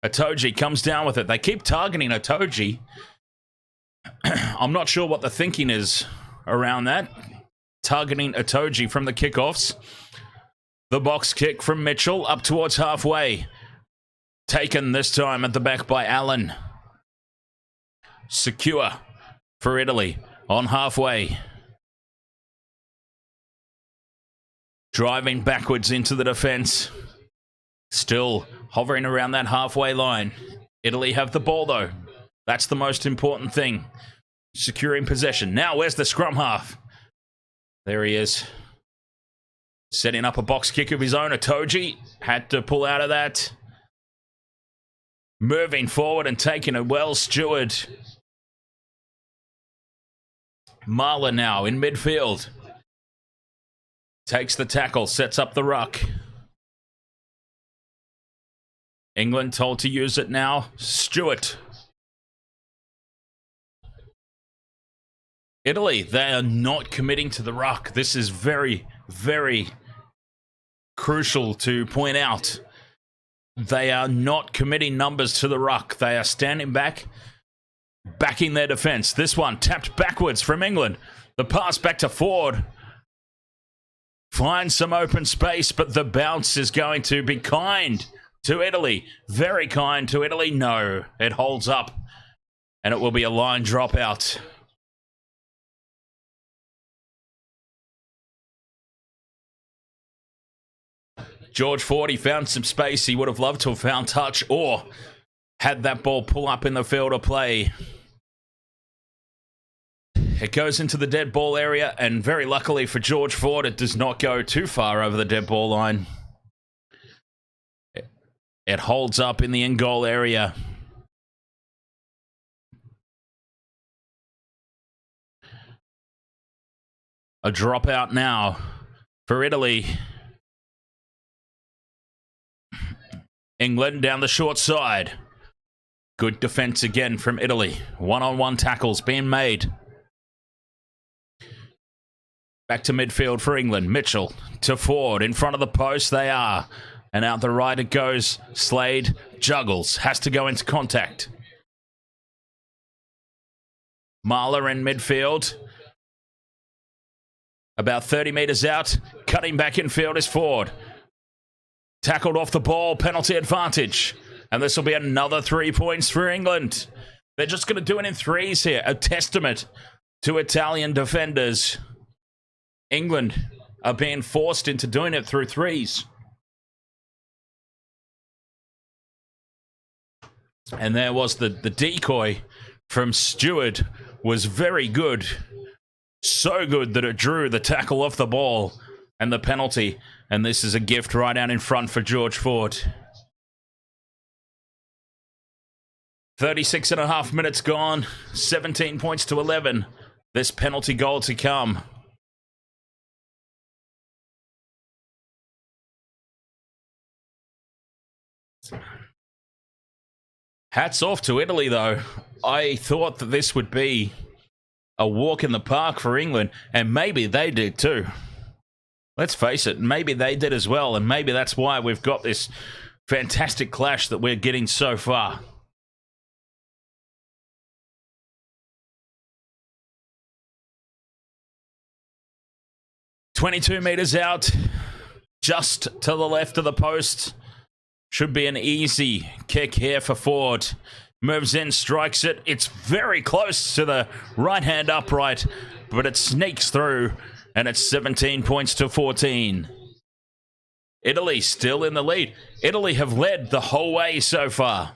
Speaker 1: Itoji comes down with it. They keep targeting Itoji. I'm not sure what the thinking is around that. Targeting Itoji from the kickoffs. The box kick from Mitchell up towards halfway. Taken this time at the back by Allen. Secure for Italy on halfway. Driving backwards into the defense. Still hovering around that halfway line. Italy have the ball though. That's the most important thing. Securing possession. Now where's the scrum half? There he is. Setting up a box kick of his own. Itoji had to pull out of that. Moving forward and taking it well. Stewart. Marler now in midfield. Takes the tackle. Sets up the ruck. England told to use it now. Stewart. Italy, they are not committing to the ruck. This is very, very crucial to point out. They are not committing numbers to the ruck. They are standing back, backing their defense. This one tapped backwards from England. The pass back to Ford. Finds some open space, but the bounce is going to be kind to Italy. Very kind to Italy. No, it holds up, and it will be a line dropout. George Ford, he found some space. He would have loved to have found touch or had that ball pull up in the field of play. It goes into the dead ball area, and very luckily for George Ford, it does not go too far over the dead ball line. It holds up in the in-goal area. A dropout now for Italy. England down the short side. Good defense again from Italy. One-on-one tackles being made. Back to midfield for England. Mitchell to Ford. In front of the post they are. And out the right it goes. Slade juggles. Has to go into contact. Marler in midfield. About 30 metres out. Cutting back in field is Ford. Tackled off the ball, penalty advantage. And this will be another 3 points for England. They're just going to do it in threes here. A testament to Italian defenders. England are being forced into doing it through threes. And there was the decoy from Stewart. Was very good. So good that it drew the tackle off the ball and the penalty. And this is a gift right out in front for George Ford. 36.5 minutes gone. 17 points to 11. This penalty goal to come. Hats off to Italy, though. I thought that this would be a walk in the park for England, and maybe they did too. Let's face it, maybe they did as well, and maybe that's why we've got this fantastic clash that we're getting so far. "22 metres out, just to the left of the post. Should be an easy kick here for Ford. Moves in, strikes it. It's very close to the right-hand upright, but it sneaks through, and it's 17 points to 14. Italy still in the lead. Italy have led the whole way so far.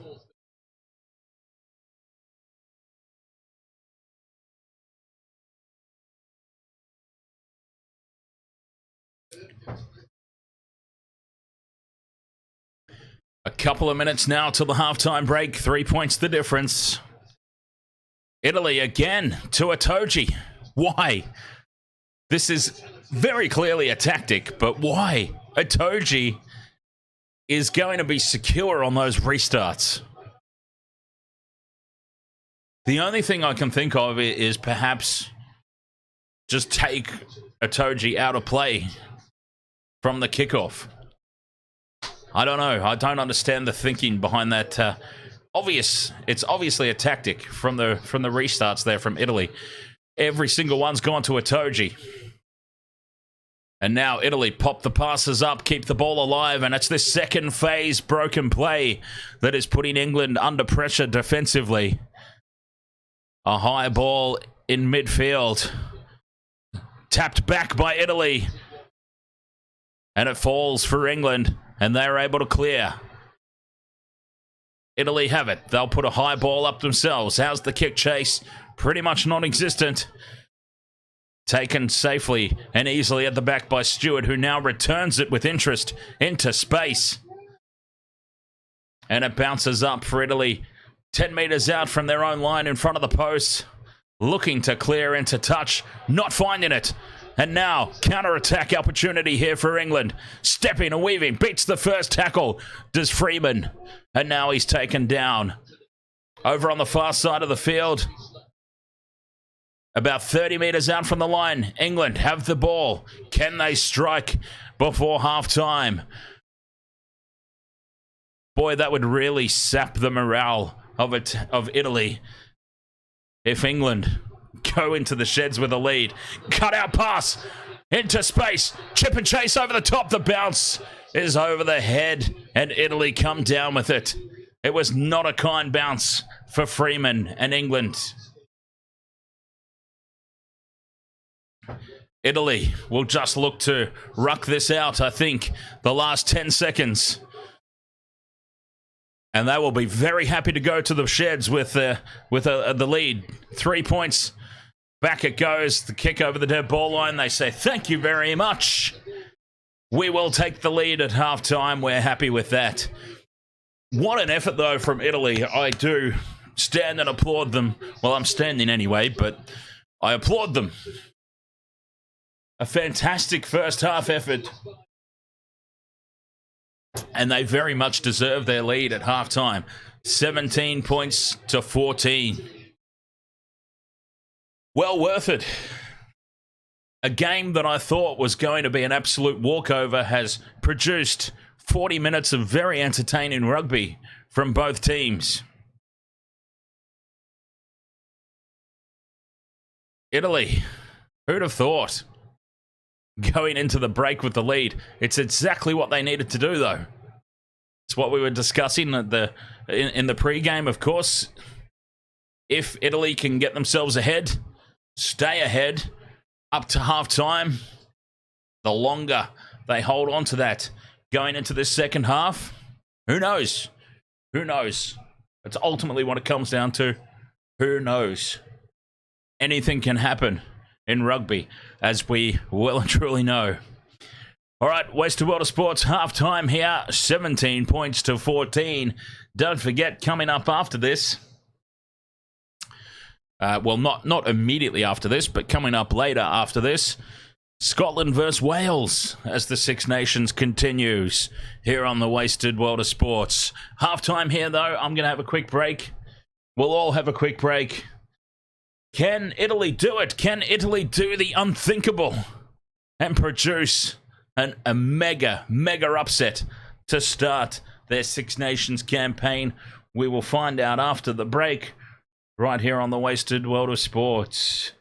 Speaker 1: A couple of minutes now till the halftime break. 3 points the difference. Italy again to Itoji. Why? This is very clearly a tactic, but why? Itoji is going to be secure on those restarts. The only thing I can think of is perhaps just take Itoji out of play from the kickoff. I don't know. I don't understand the thinking behind that. It's obviously a tactic from the restarts there from Italy. Every single one's gone to Itoji. And now Italy pop the passes up, keep the ball alive, and it's this second phase broken play that is putting England under pressure defensively. A high ball in midfield. Tapped back by Italy. And it falls for England, and they're able to clear. Italy have it. They'll put a high ball up themselves. How's the kick chase? Pretty much non-existent. Taken safely and easily at the back by Stewart, who now returns it with interest into space. And it bounces up for Italy. 10 metres out from their own line in front of the post. Looking to clear into touch. Not finding it. And now, counter-attack opportunity here for England. Stepping and weaving. Beats the first tackle. Does Freeman. And now he's taken down. Over on the far side of the field. About 30 metres out from the line. England have the ball. Can they strike before half-time? Boy, that would really sap the morale of Italy. If England go into the sheds with a lead. Cut out pass into space. Chip and chase over the top. The bounce is over the head and Italy come down with it. It was not a kind bounce for Freeman and England. Italy will just look to ruck this out, I think, the last 10 seconds. And they will be very happy to go to the sheds with the lead. 3 points. Back it goes. The kick over the dead ball line. They say, thank you very much. We will take the lead at halftime. We're happy with that. What an effort, though, from Italy. I do stand and applaud them. Well, I'm standing anyway, but I applaud them. A fantastic first half effort. And they very much deserve their lead at halftime. 17 points to 14. Well worth it. A game that I thought was going to be an absolute walkover has produced 40 minutes of very entertaining rugby from both teams. Italy, who'd have thought? Going into the break with the lead. It's exactly what they needed to do, though. It's what we were discussing in the pre-game, of course. If Italy can get themselves ahead, stay ahead up to half-time, the longer they hold on to that going into this second half, who knows? Who knows? That's ultimately what it comes down to. Who knows? Anything can happen in rugby, as we well and truly know. All right, Wasted World of Sports halftime here, 17 points to 14. Don't forget, coming up after this, well, not immediately after this, but coming up later after this, Scotland versus Wales as the Six Nations continues here on the Wasted World of Sports. Halftime here, though. I'm going to have a quick break. We'll all have a quick break. Can Italy do it? Can Italy do the unthinkable and produce a mega upset to start their Six Nations campaign? We will find out after the break, right here on the Wasted World of Sports.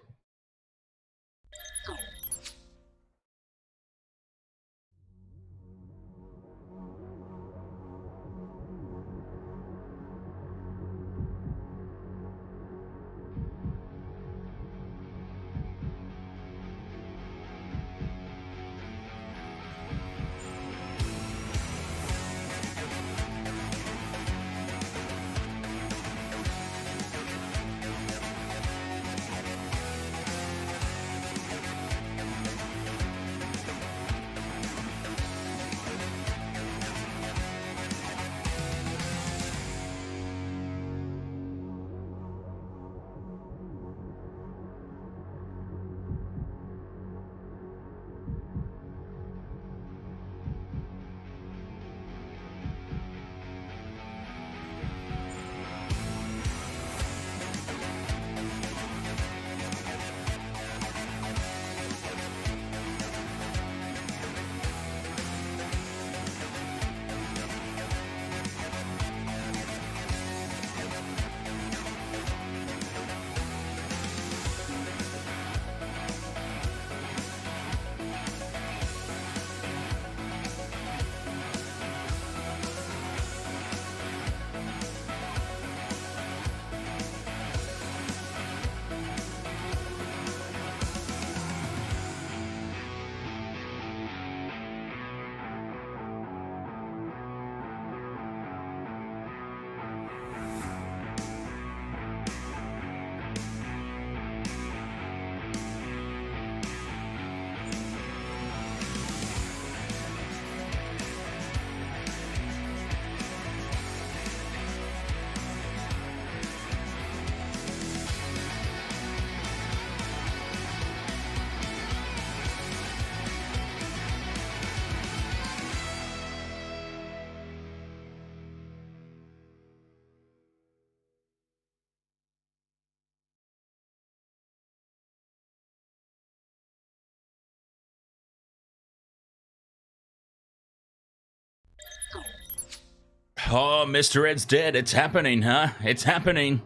Speaker 1: Oh, Mr. Ed's dead. It's happening, huh? It's happening.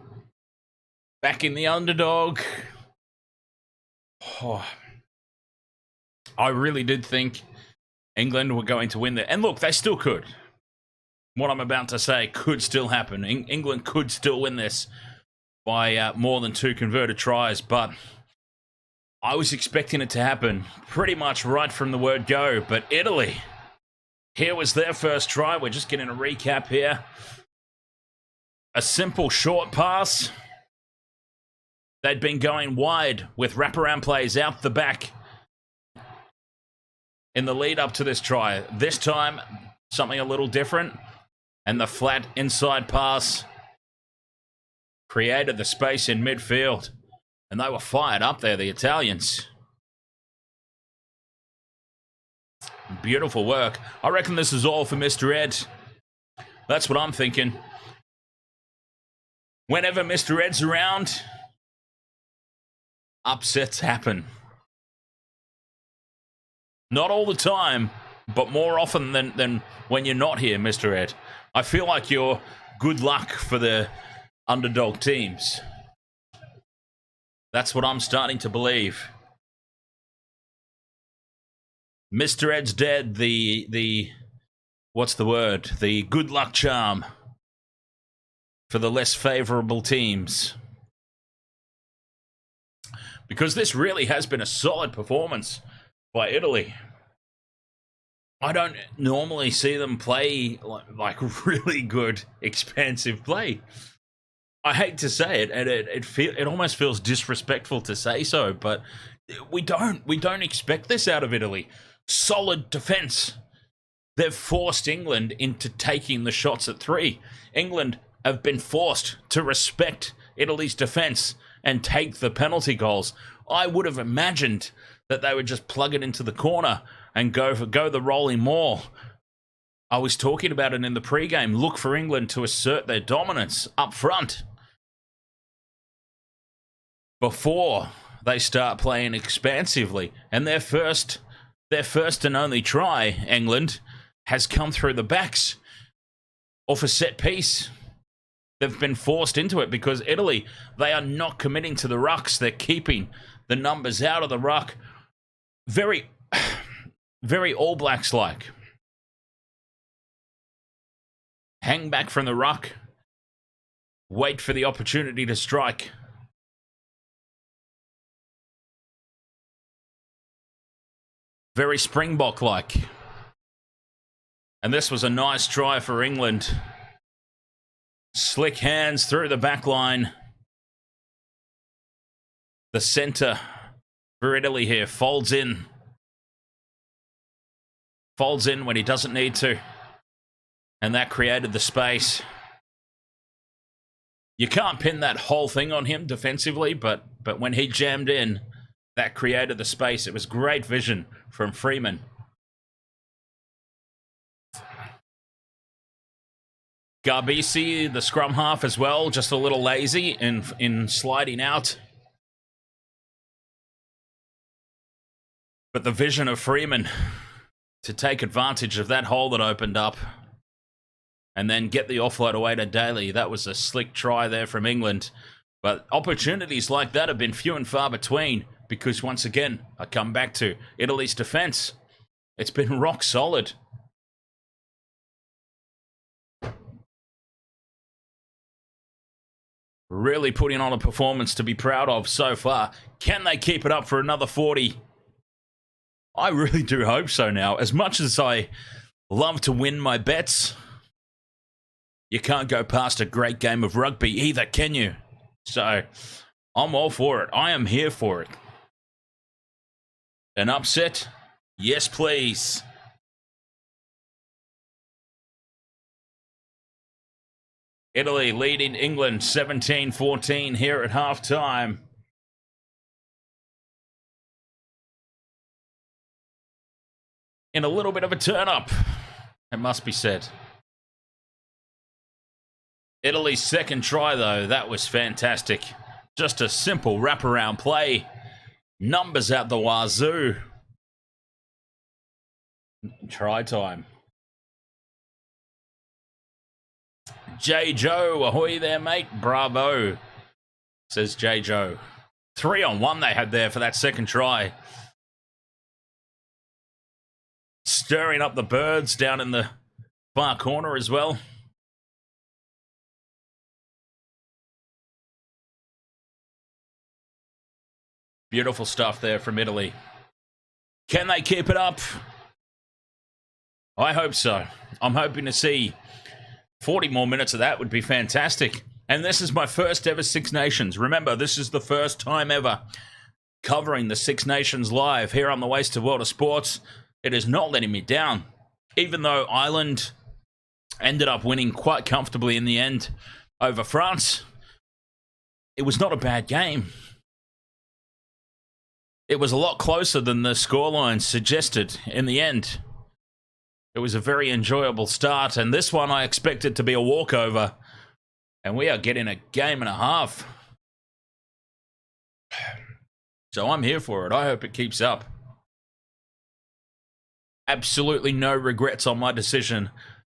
Speaker 1: Back in the underdog. Oh, I really did think England were going to win there. And look, they still could. What I'm about to say could still happen. England could still win this by more than 2 converted tries, but I was expecting it to happen pretty much right from the word go. But Italy, here was their first try. We're just getting a recap here. A simple short pass. They'd been going wide with wraparound plays out the back in the lead up to this try. This time, something a little different. And the flat inside pass created the space in midfield. And they were fired up there, the Italians. Beautiful work. I reckon this is all for Mr. Ed. That's what I'm thinking. Whenever Mr. Ed's around, upsets happen. Not all the time, but more often than when you're not here, Mr. Ed. I feel like you're good luck for the underdog teams. That's what I'm starting to believe. Mr. Ed's dead, the what's the word? The good luck charm for the less favorable teams. Because this really has been a solid performance by Italy. I don't normally see them play like really good, expansive play. I hate to say it, and it almost feels disrespectful to say so, but we don't expect this out of Italy. Solid defense. They've forced England into taking the shots at 3. England have been forced to respect Italy's defense and take the penalty goals. I would have imagined that they would just plug it into the corner and go the rolling maul. I was talking about it in the pregame. Look for England to assert their dominance up front before they start playing expansively. And their first and only try, England, has come through the backs off a set piece. They've been forced into it because Italy, they are not committing to the rucks. They're keeping the numbers out of the ruck. Very, very All Blacks-like. Hang back from the ruck. Wait for the opportunity to strike. Very Springbok-like. And this was a nice try for England. Slick hands through the back line. The centre for Italy here folds in. Folds in when he doesn't need to. And that created the space. You can't pin that whole thing on him defensively, but when he jammed in, that created the space. It was great vision from Freeman. Garbisi, the scrum half as well, just a little lazy in sliding out. But the vision of Freeman to take advantage of that hole that opened up and then get the offload away to Daly. That was a slick try there from England. But opportunities like that have been few and far between because, once again, I come back to Italy's defense. It's been rock solid. Really putting on a performance to be proud of so far. Can they keep it up for another 40? I really do hope so now. As much as I love to win my bets, you can't go past a great game of rugby either, can you? So, I'm all for it. I am here for it. An upset? Yes, please. Italy leading England 17-14 here at halftime. In a little bit of a turn-up, it must be said. Italy's second try, though, that was fantastic. Just a simple wraparound play. Numbers out the wazoo. Try time. J. Joe, ahoy there, mate. Bravo, says J. Joe. 3-on-1 they had there for that second try. Stirring up the birds down in the far corner as well. Beautiful stuff there from Italy. Can they keep it up? I hope so. I'm hoping to see 40 more minutes of that would be fantastic. And this is my first ever Six Nations. Remember, this is the first time ever covering the Six Nations live here on the Wasted World of Sports. It is not letting me down. Even though Ireland ended up winning quite comfortably in the end over France, it was not a bad game. It was a lot closer than the scoreline suggested in the end. It was a very enjoyable start, and this one I expected to be a walkover. And we are getting a game and a half. So I'm here for it. I hope it keeps up. Absolutely no regrets on my decision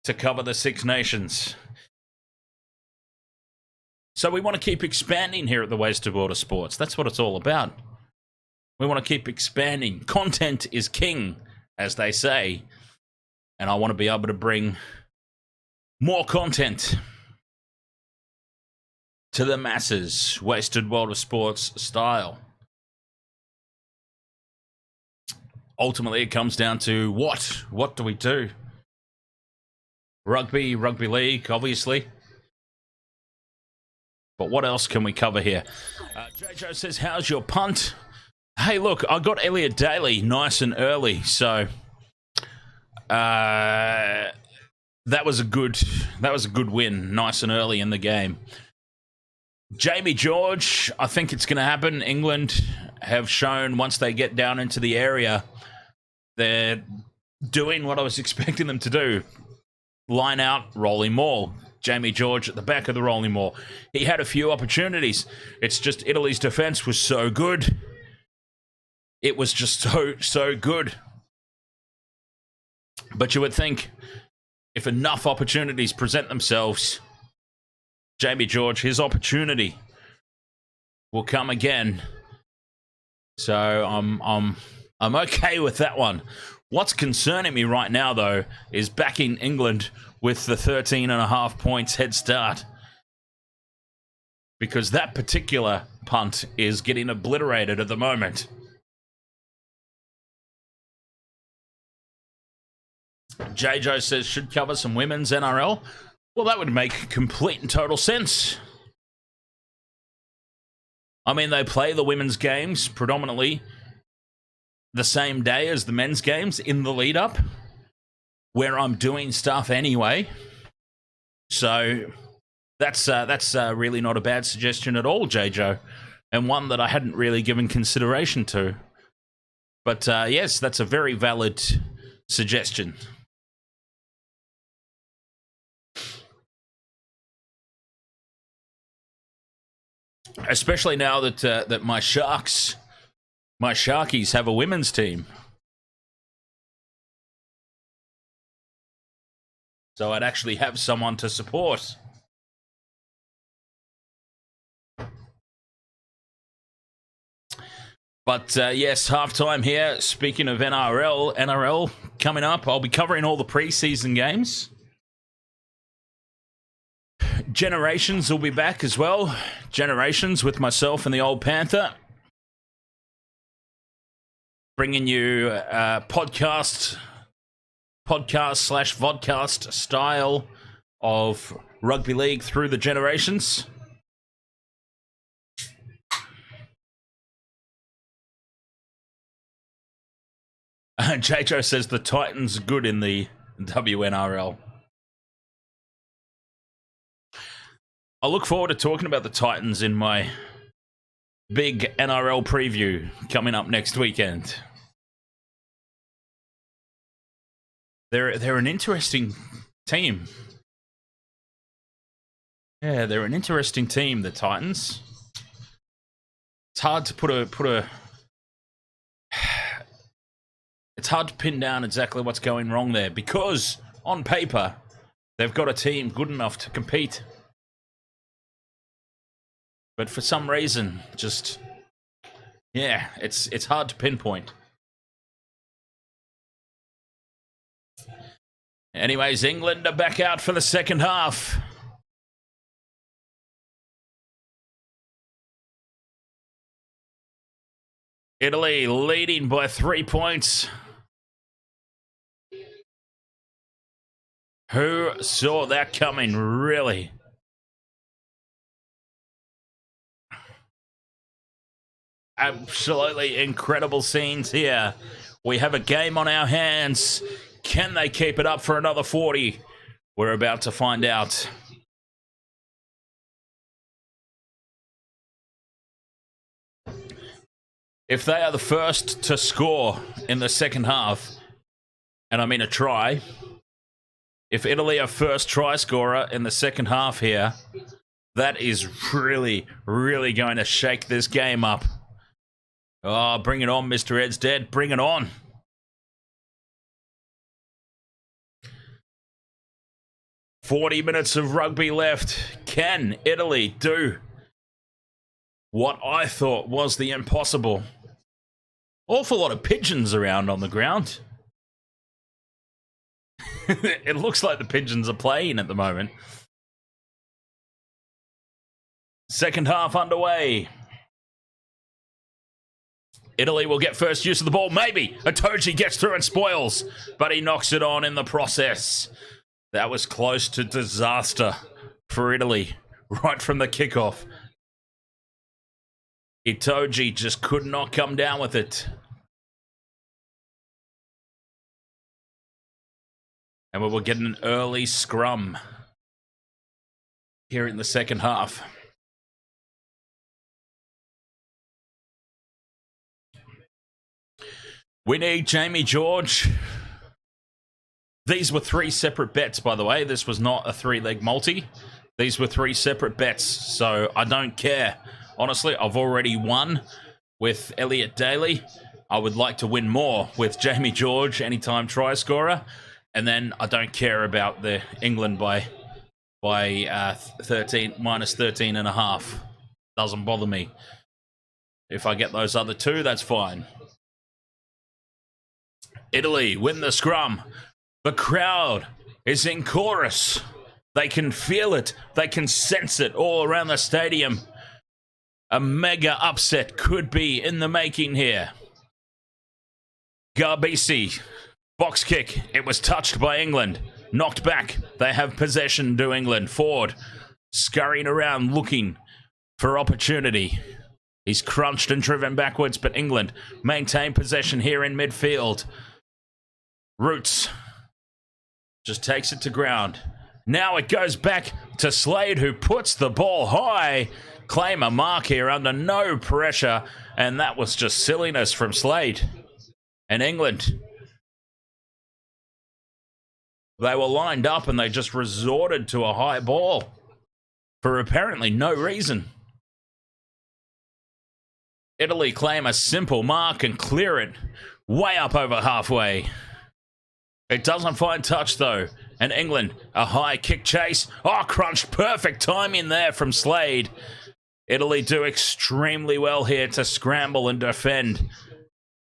Speaker 1: to cover the Six Nations. So we want to keep expanding here at the Wasted World of Sports. That's what it's all about. We want to keep expanding. Content is king, as they say. And I want to be able to bring more content to the masses. Wasted World of Sports style. Ultimately, it comes down to what? What do we do? Rugby, rugby league, obviously. But what else can we cover here? JJ says, how's your punt? Hey, look, I got Elliot Daly nice and early, so that was a good win, nice and early in the game. Jamie George, I think it's going to happen. England have shown once they get down into the area, they're doing what I was expecting them to do. Line out, rolling maul. Jamie George at the back of the rolling maul. He had a few opportunities. It's just Italy's defense was so good. It was just so good. But you would think if enough opportunities present themselves, Jamie George, his opportunity will come again. So I'm okay with that one. What's concerning me right now, though, is backing England with the 13.5 points head start. Because that particular punt is getting obliterated at the moment. JJ says, should cover some women's NRL. Well, that would make complete and total sense. I mean, they play the women's games predominantly the same day as the men's games in the lead up, where I'm doing stuff anyway. So that's really not a bad suggestion at all, JJ, and one that I hadn't really given consideration to. But yes, that's a very valid suggestion. Especially now that that my Sharkies have a women's team. So I'd actually have someone to support. But yes, halftime here. Speaking of NRL coming up, I'll be covering all the preseason games. Generations will be back as well. Generations with myself and the old Panther. Bringing you podcast / vodcast style of rugby league through the generations. JJ says the Titans are good in the WNRL. I look forward to talking about the Titans in my big NRL preview coming up next weekend. They're an interesting team. Yeah, they're an interesting team, the Titans. It's hard to it's hard to pin down exactly what's going wrong there, because on paper They've got a team good enough to compete. But for some reason, just, yeah, it's hard to pinpoint. Anyways, England are back out for the second half. Italy leading by 3 points. Who saw that coming, really? Absolutely incredible scenes here. We have a game on our hands. Can they keep it up for another 40? We're about to find out. If they are the first to score in the second half, and I mean a try, if Italy are first try scorer in the second half here, that is really, really going to shake this game up. Oh, bring it on, Mr. Ed's dead. Bring it on. "40 minutes of rugby left. Can Italy do what I thought was the impossible?" Awful lot of pigeons around on the ground. It looks like the pigeons are playing at the moment. Second half underway. Italy will get first use of the ball. Maybe Azzurri gets through and spoils, but he knocks it on in the process. That was close to disaster for Italy right from the kickoff. Azzurri just could not come down with it. And we will get an early scrum here in the second half. We need Jamie George. These were 3 separate bets, by the way. This was not a 3-leg multi. These were 3 separate bets, so I don't care. Honestly, I've already won with Elliot Daly. I would like to win more with Jamie George, anytime try scorer. And then I don't care about the England by 13 minus 13.5. Doesn't bother me. If I get those other 2, that's fine. Italy win the scrum. The crowd is in chorus. They can feel it. They can sense it all around the stadium. A mega upset could be in the making here. Garbisi, box kick. It was touched by England. Knocked back. They have possession to England. Ford scurrying around looking for opportunity. He's crunched and driven backwards, but England maintain possession here in midfield. Roots just takes it to ground. Now it goes back to Slade, who puts the ball high. Claim a mark here under no pressure, and that was just silliness from Slade. And England, they were lined up and they just resorted to a high ball for apparently no reason. Italy claim a simple mark and clear it way up over halfway. It doesn't find touch, though. And England, a high kick chase. Oh, crunched. Perfect timing there from Slade. Italy do extremely well here to scramble and defend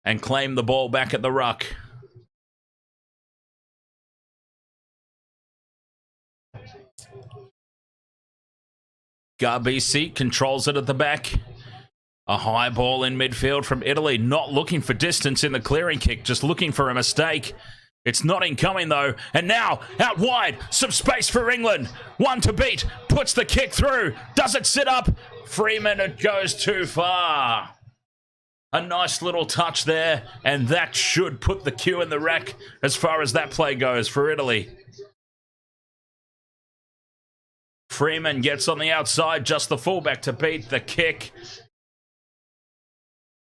Speaker 1: and claim the ball back at the ruck. Garbisi controls it at the back. A high ball in midfield from Italy. Not looking for distance in the clearing kick, just looking for a mistake. It's not incoming, though. And now, out wide, some space for England. One to beat, puts the kick through. Does it sit up? Freeman, it goes too far. A nice little touch there, and that should put the cue in the rack as far as that play goes for Italy. Freeman gets on the outside, just the fullback to beat the kick.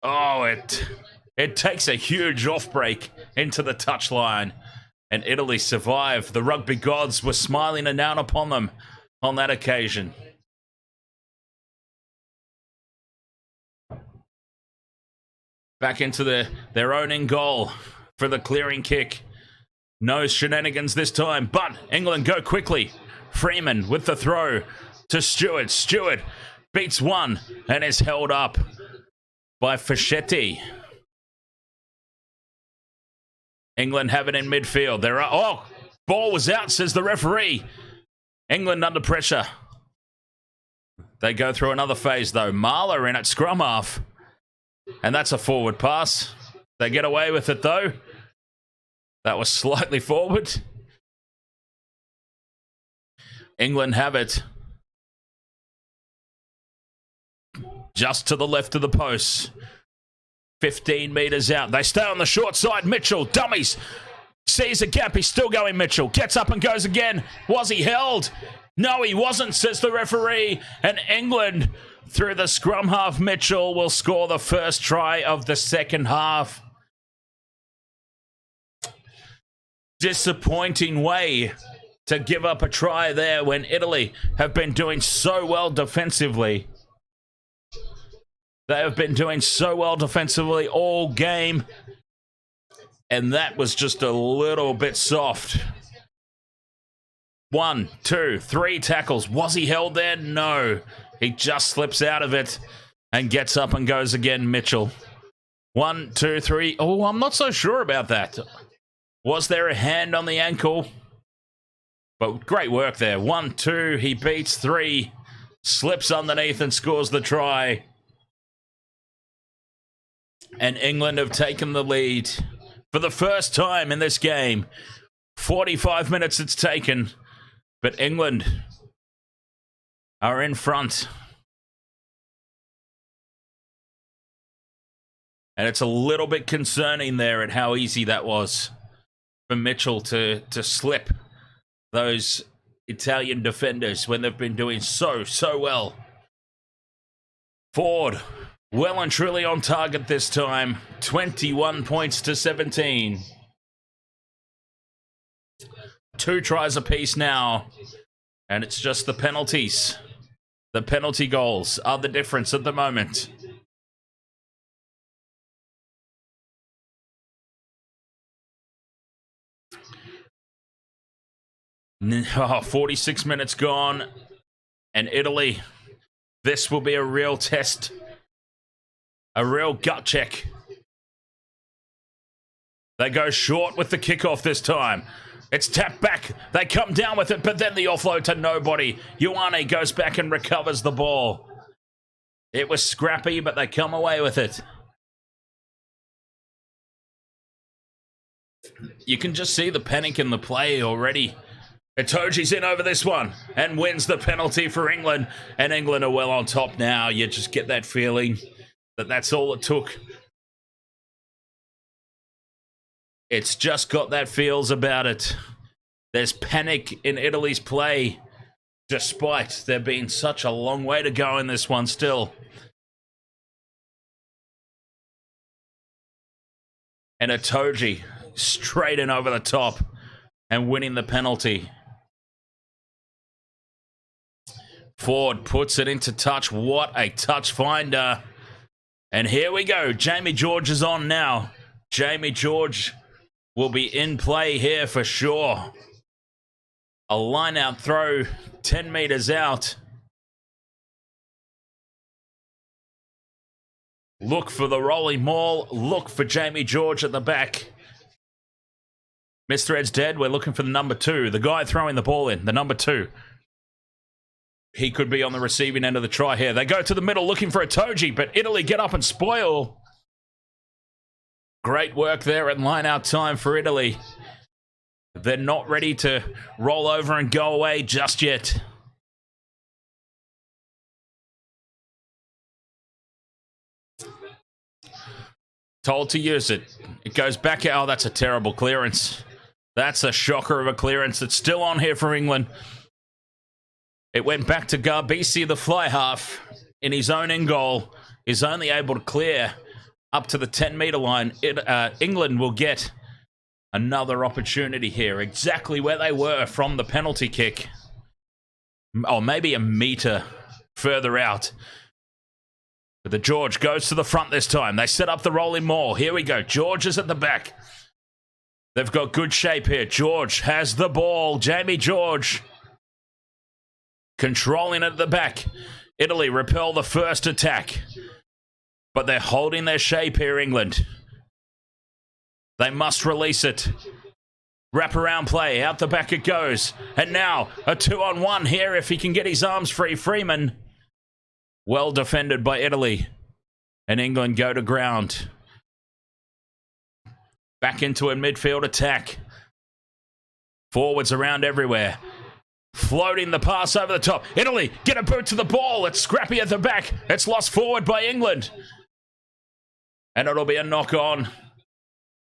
Speaker 1: Oh, it takes a huge off break into the touchline, and Italy survive. The rugby gods were smiling down upon them on that occasion. Back into their own end goal for the clearing kick. No shenanigans this time, but England go quickly. Freeman with the throw to Stewart. Stewart beats one and is held up by Fischetti. England have it in midfield. Ball was out, says the referee. England under pressure. They go through another phase, though. Marler in at scrum half. And that's a forward pass. They get away with it, though. That was slightly forward. England have it. Just to the left of the post. 15 metres out. They stay on the short side. Mitchell, dummies. Sees a gap. He's still going, Mitchell. Gets up and goes again. Was he held? No, he wasn't, says the referee. And England, through the scrum half, Mitchell will score the first try of the second half. Disappointing way to give up a try there when Italy have been doing so well defensively. They have been doing so well defensively all game. And that was just a little bit soft. 1, 2, 3 tackles. Was he held there? No. He just slips out of it and gets up and goes again, Mitchell. 1, 2, 3. Oh, I'm not so sure about that. Was there a hand on the ankle? But great work there. 1, 2. He beats 3. Slips underneath and scores the try. And England have taken the lead for the first time in this game. 45 minutes it's taken. But England are in front. And it's a little bit concerning there at how easy that was for Mitchell to slip those Italian defenders when they've been doing so well. Ford, well and truly on target this time. 21 points to 17. 2 tries apiece now. And it's just the penalties. The penalty goals are the difference at the moment. Oh, 46 minutes gone. And Italy, this will be a real test. A real gut check. They go short with the kickoff this time. It's tapped back. They come down with it, but then the offload to nobody. Ioane goes back and recovers the ball. It was scrappy, but they come away with it. You can just see the panic in the play already. Itoji's in over this one and wins the penalty for England. And England are well on top now. You just get that feeling that that's all it took. It's just got that feels about it. There's panic in Italy's play, despite there being such a long way to go in this one still. And Itoji straight in over the top and winning the penalty. Ford puts it into touch. What a touch finder. And here we go. Jamie George is on now. Jamie George will be in play here for sure. A line-out throw, 10 metres out. Look for the rolling maul. Look for Jamie George at the back. Mr. Ed's dead. We're looking for the number 2. The guy throwing the ball in, the number 2. He could be on the receiving end of the try here. They go to the middle looking for Itoji, but Italy get up and spoil. Great work there at line-out time for Italy. They're not ready to roll over and go away just yet. Told to use it. It goes back. Oh, that's a terrible clearance. That's a shocker of a clearance. It's still on here for England. It went back to Garbisi, the fly half, in his own end goal. Is only able to clear up to the 10-metre line. England will get another opportunity here. Exactly where they were from the penalty kick. Or maybe a metre further out. But the George goes to the front this time. They set up the rolling maul. Here we go. George is at the back. They've got good shape here. George has the ball. Jamie George controlling it at the back. Italy repel the first attack. But they're holding their shape here, England. They must release it. Wraparound play. Out the back it goes. And now a 2-on-1 here if he can get his arms free. Freeman. Well defended by Italy. And England go to ground. Back into a midfield attack. Forwards around everywhere. Floating the pass over the top. Italy get a boot to the ball. It's scrappy at the back. It's lost forward by England. And it'll be a knock on.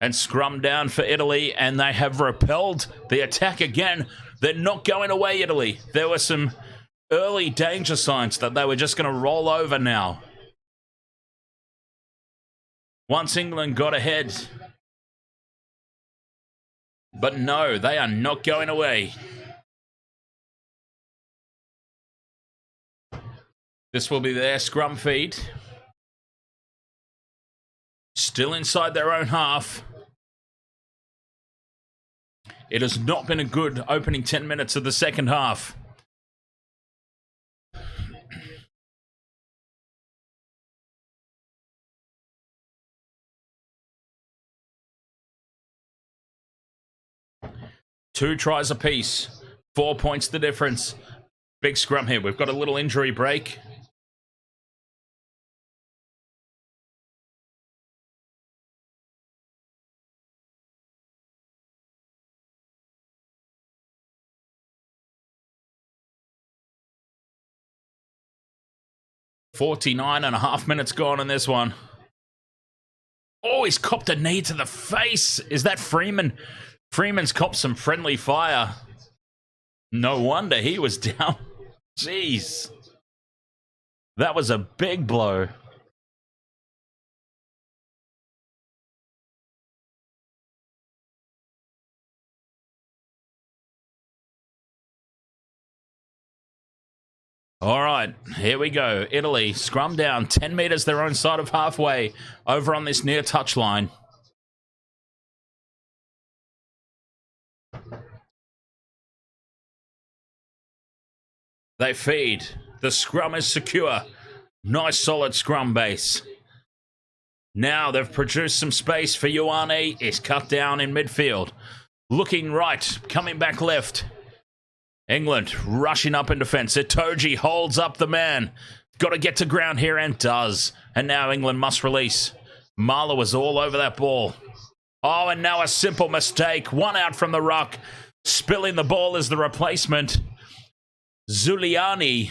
Speaker 1: And scrum down for Italy. And they have repelled the attack again. They're not going away, Italy. There were some early danger signs that they were just going to roll over now. Once England got ahead. But no, they are not going away. This will be their scrum feed. Still inside their own half. It has not been a good opening 10 minutes of the second half. Two tries apiece. 4 points the difference. Big scrum here. We've got a little injury break. .49.5 minutes gone in this one. Oh, he's copped a knee to the face. Is that Freeman? Freeman's copped some friendly fire. No wonder he was down. Jeez. That was a big blow. All right, here we go. Italy, scrum down, 10 meters their own side of halfway, over on this near touchline. They feed. The scrum is secure. Nice solid scrum base. Now they've produced some space for Ioane. It's cut down in midfield. Looking right, coming back left. England rushing up in defence. Itoji holds up the man. Got to get to ground here and does. And now England must release. Marla was all over that ball. Oh, and now a simple mistake. One out from the ruck. Spilling the ball is the replacement. Zuliani.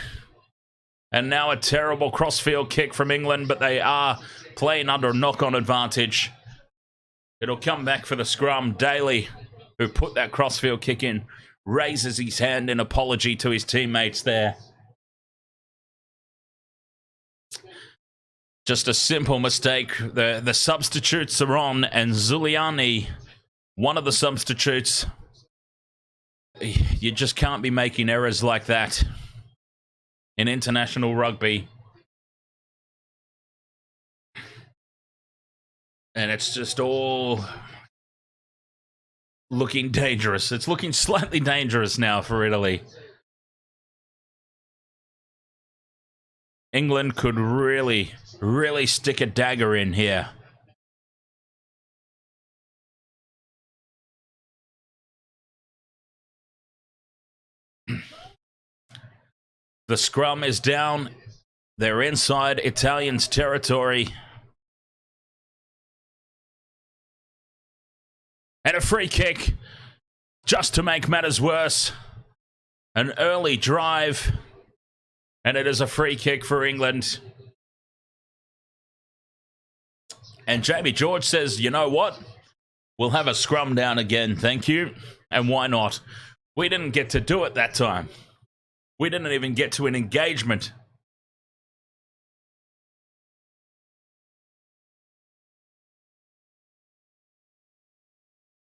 Speaker 1: And now a terrible crossfield kick from England, but they are playing under a knock-on advantage. It'll come back for the scrum. Daly, who put that crossfield kick in, raises his hand in apology to his teammates there. Just a simple mistake. The substitutes are on, and Zuliani, one of the substitutes, you just can't be making errors like that in international rugby. And it's just all looking dangerous. It's looking slightly dangerous now for Italy. England could really, really stick a dagger in here. The scrum is down. They're inside Italians' territory. And a free kick, just to make matters worse. An early drive. And it is a free kick for England. And Jamie George says, you know what? We'll have a scrum down again, thank you. And why not? We didn't get to do it that time. We didn't even get to an engagement.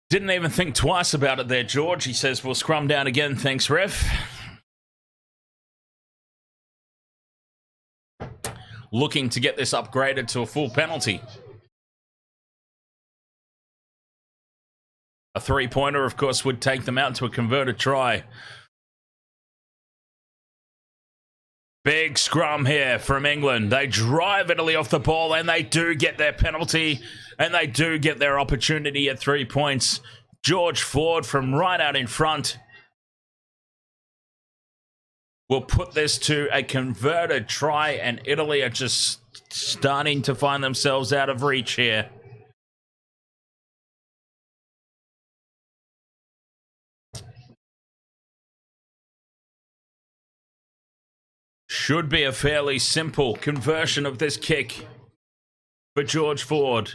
Speaker 1: Didn't even think twice about it there, George. He says, we'll scrum down again, thanks, ref. Looking to get this upgraded to a full penalty. A three-pointer, of course, would take them out to a converted try. Big scrum here from England. They drive Italy off the ball, and they do get their penalty, and they do get their opportunity at 3 points. George Ford from right out in front will put this to a converted try, and Italy are just starting to find themselves out of reach here. Should be a fairly simple conversion of this kick for George Ford.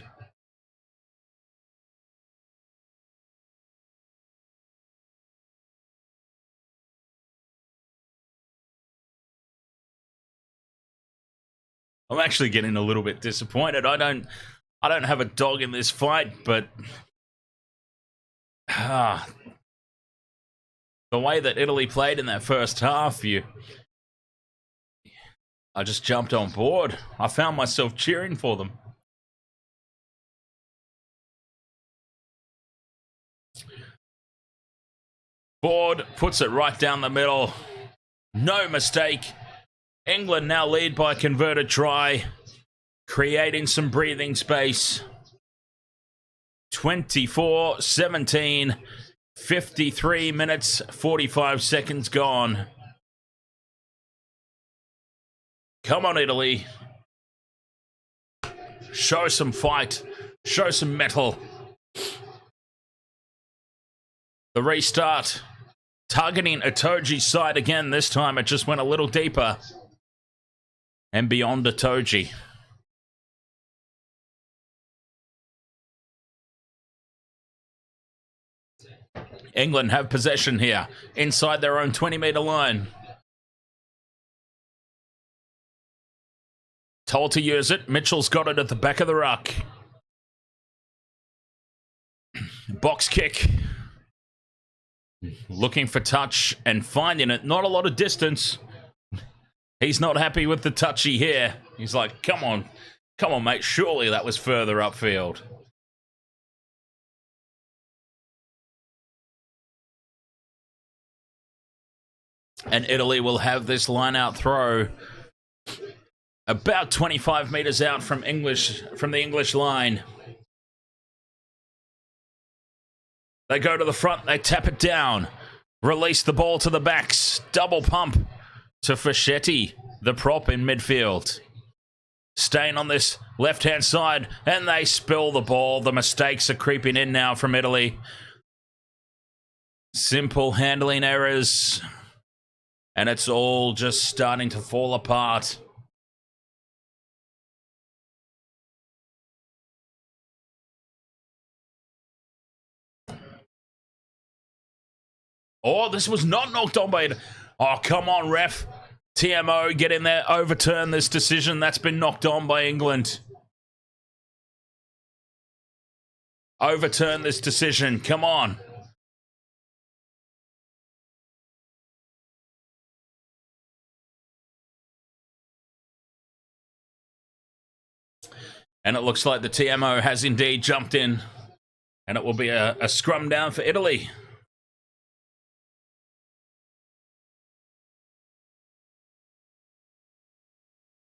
Speaker 1: I'm actually getting a little bit disappointed. I don't have a dog in this fight, but the way that Italy played in that first half, I just jumped on board. I found myself cheering for them. Ford puts it right down the middle. No mistake. England now lead by a converted try, creating some breathing space. 24-17, 53 minutes, 45 seconds gone. Come on, Italy. Show some fight. Show some mettle. The restart. Targeting Itoji's side again. This time it just went a little deeper. And beyond Itoji. England have possession here. Inside their own 20-meter line. Told to use it. Mitchell's got it at the back of the ruck. Box kick. Looking for touch and finding it. Not a lot of distance. He's not happy with the touchy here. He's like, come on, mate. Surely that was further upfield. And Italy will have this line-out throw about 25 meters out from the English line. They go to the front, they tap it down. Release the ball to the backs. Double pump to Fischetti, the prop in midfield. Staying on this left-hand side, and they spill the ball. The mistakes are creeping in now from Italy. Simple handling errors. And it's all just starting to fall apart. Oh, this was not knocked on by... Oh, come on, ref. TMO, get in there, overturn this decision. That's been knocked on by England. Overturn this decision. Come on. And it looks like the TMO has indeed jumped in. And it will be a scrum down for Italy.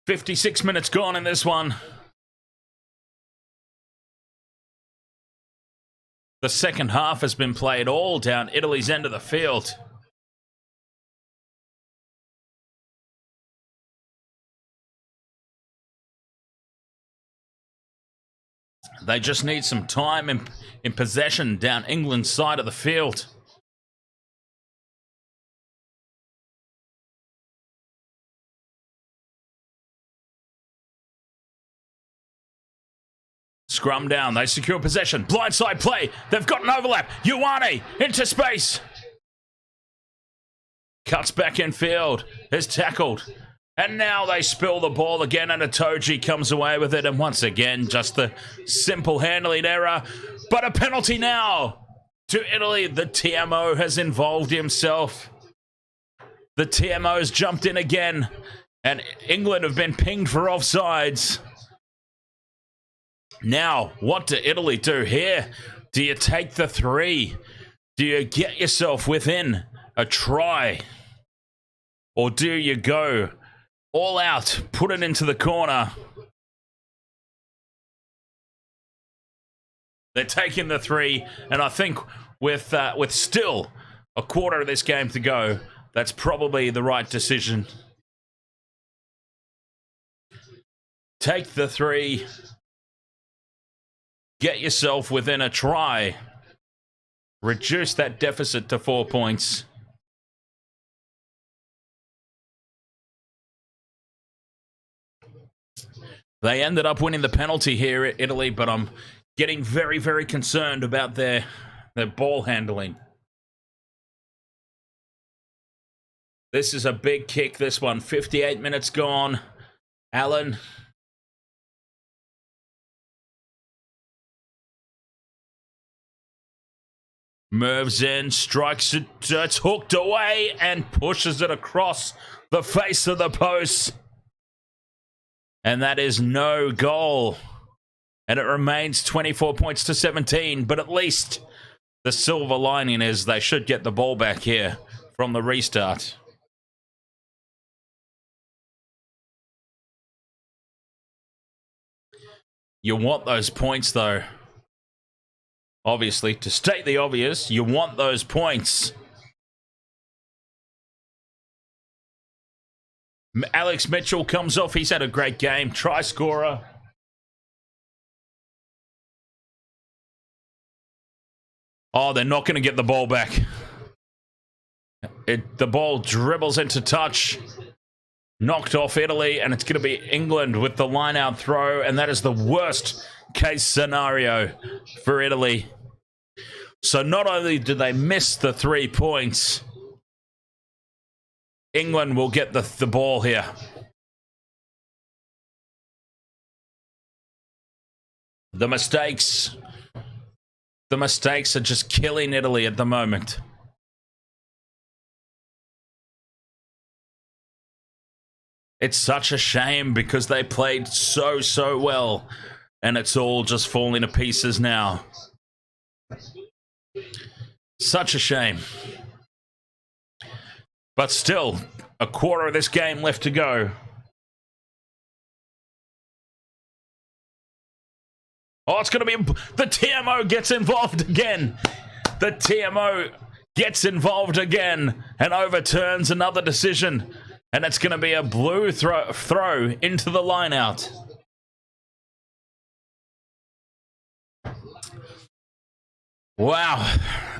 Speaker 1: "56 minutes gone in this one. The second half has been played all down Italy's end of the field. They just need some time in possession down England's side of the field. Scrum down, they secure possession. Blindside play, they've got an overlap. Ioane into space. Cuts back in field, is tackled. And now they spill the ball again, and Itoji comes away with it. And once again, just the simple handling error. But a penalty now to Italy. The TMO has involved himself. The TMO's jumped in again. And England have been pinged for offsides. Now, what do Italy do here? Do you take the 3? Do you get yourself within a try? Or do you go all out, put it into the corner? They're taking the 3, and I think with still a quarter of this game to go, that's probably the right decision. Take the 3. Get yourself within a try. Reduce that deficit to 4 points. They ended up winning the penalty here at Italy, but I'm getting very, very concerned about their ball handling. This is a big kick, this one. 58 minutes gone. Allen. Moves in, strikes it, it's hooked away, and pushes it across the face of the post. And that is no goal. And it remains 24 points to 17, but at least the silver lining is they should get the ball back here from the restart. You want those points, though. Obviously, to state the obvious, you want those points. Alex Mitchell comes off. He's had a great game. Try scorer. Oh, they're not going to get the ball back. The ball dribbles into touch. Knocked off Italy, and it's going to be England with the line-out throw, and that is the worst case scenario for Italy. So not only do they miss the 3 points, England will get the ball here. The mistakes are just killing Italy at the moment. It's such a shame because they played so well, and it's all just falling to pieces now. Such a shame. But still, a quarter of this game left to go. Oh, it's going to be... The TMO gets involved again. The TMO gets involved again and overturns another decision. And it's going to be a blue throw into the line-out. Wow.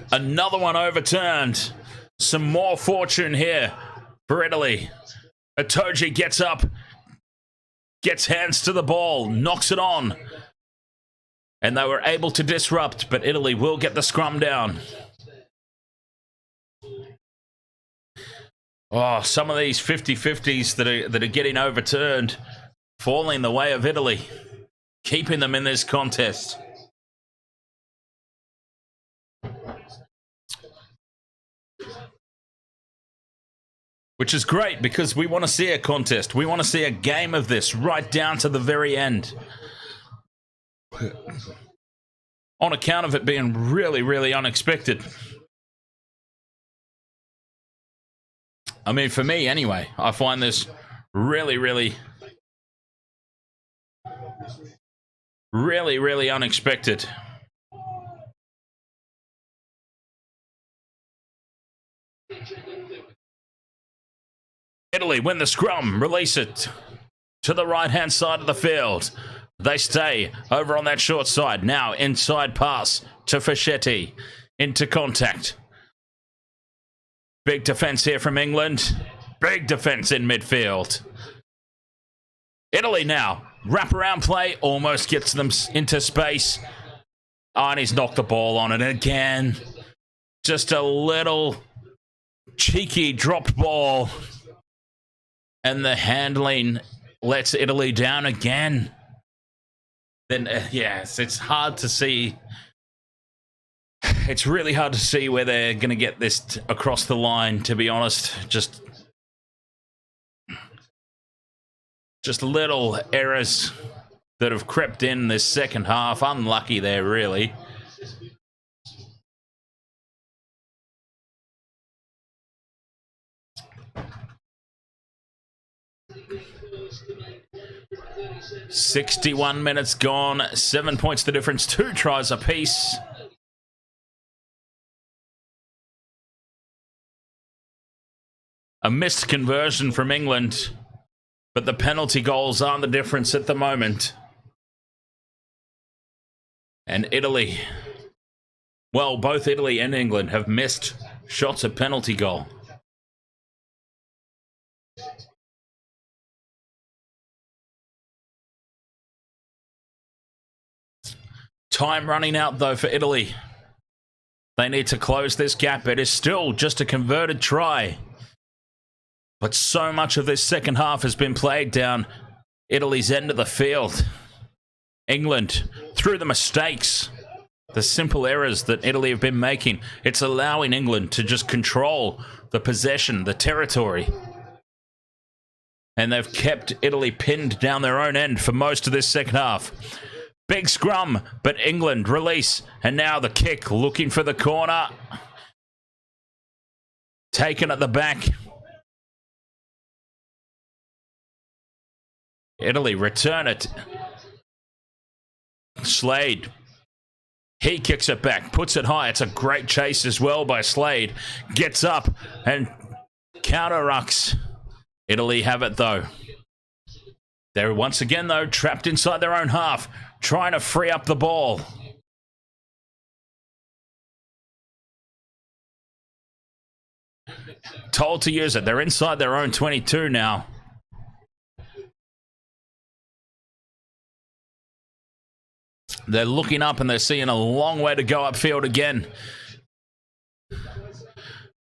Speaker 1: Another one overturned. Some more fortune here for Italy. Itoje gets up, gets hands to the ball, knocks it on. And they were able to disrupt, but Italy will get the scrum down. Oh, some of these 50-50s that are getting overturned, falling the way of Italy, keeping them in this contest. Which is great, because we want to see a contest. We want to see a game of this right down to the very end. On account of it being really, really unexpected. I mean, for me anyway, I find this really, really unexpected. Italy win the scrum, release it to the right-hand side of the field. They stay over on that short side. Now inside pass to Fischetti. Into contact. Big defense here from England. Big defense in midfield. Italy now. Wraparound play. Almost gets them into space. Oh, and he's knocked the ball on it again. Just a little cheeky dropped ball. And the handling lets Italy down again. Then, yes, it's hard to see. It's really hard to see where they're going to get this across the line, to be honest. Just little errors that have crept in this second half. Unlucky there, really. 61 minutes gone, 7 points the difference, 2 tries apiece. A missed conversion from England, but the penalty goals aren't the difference at the moment. And Italy, well, both Italy and England have missed shots at penalty goal. Time running out, though, for Italy. They need to close this gap. It is still just a converted try. But so much of this second half has been played down Italy's end of the field. England, through the mistakes, the simple errors that Italy have been making, it's allowing England to just control the possession, the territory. And they've kept Italy pinned down their own end for most of this second half. Big scrum, but England release. And now the kick, looking for the corner. Taken at the back. Italy return it. Slade. He kicks it back, puts it high. It's a great chase as well by Slade. Gets up and counter-rucks. Italy have it, though. They're once again, though, trapped inside their own half, trying to free up the ball. Told to use it. They're inside their own 22 now. They're looking up and they're seeing a long way to go upfield again.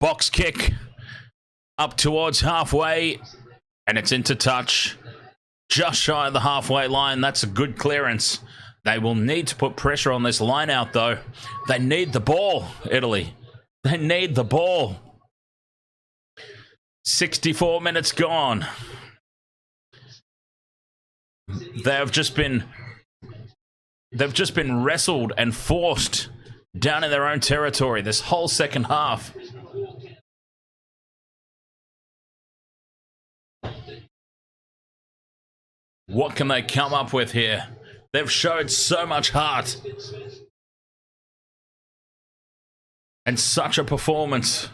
Speaker 1: Box kick up towards halfway, and it's into touch. Just shy of the halfway line. That's a good clearance. They will need to put pressure on this line out, though. They need the ball, Italy. They need the ball. 64 minutes gone. They've just been wrestled and forced down in their own territory this whole second half. What can they come up with here? They've showed so much heart. And such a performance.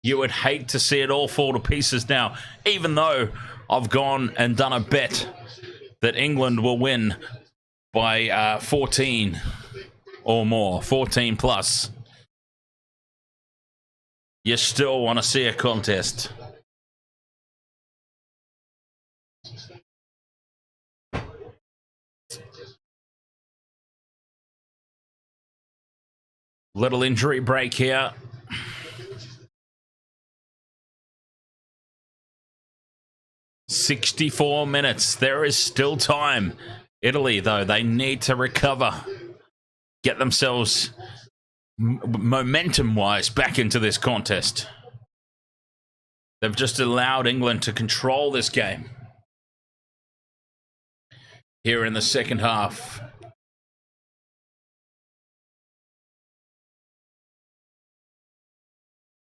Speaker 1: You would hate to see it all fall to pieces now, even though I've gone and done a bet that England will win by 14 or more, 14 plus. You still want to see a contest. Little injury break here. "64 minutes. There is still time. Italy, though, they need to recover. Get themselves momentum-wise back into this contest. They've just allowed England to control this game here in the second half.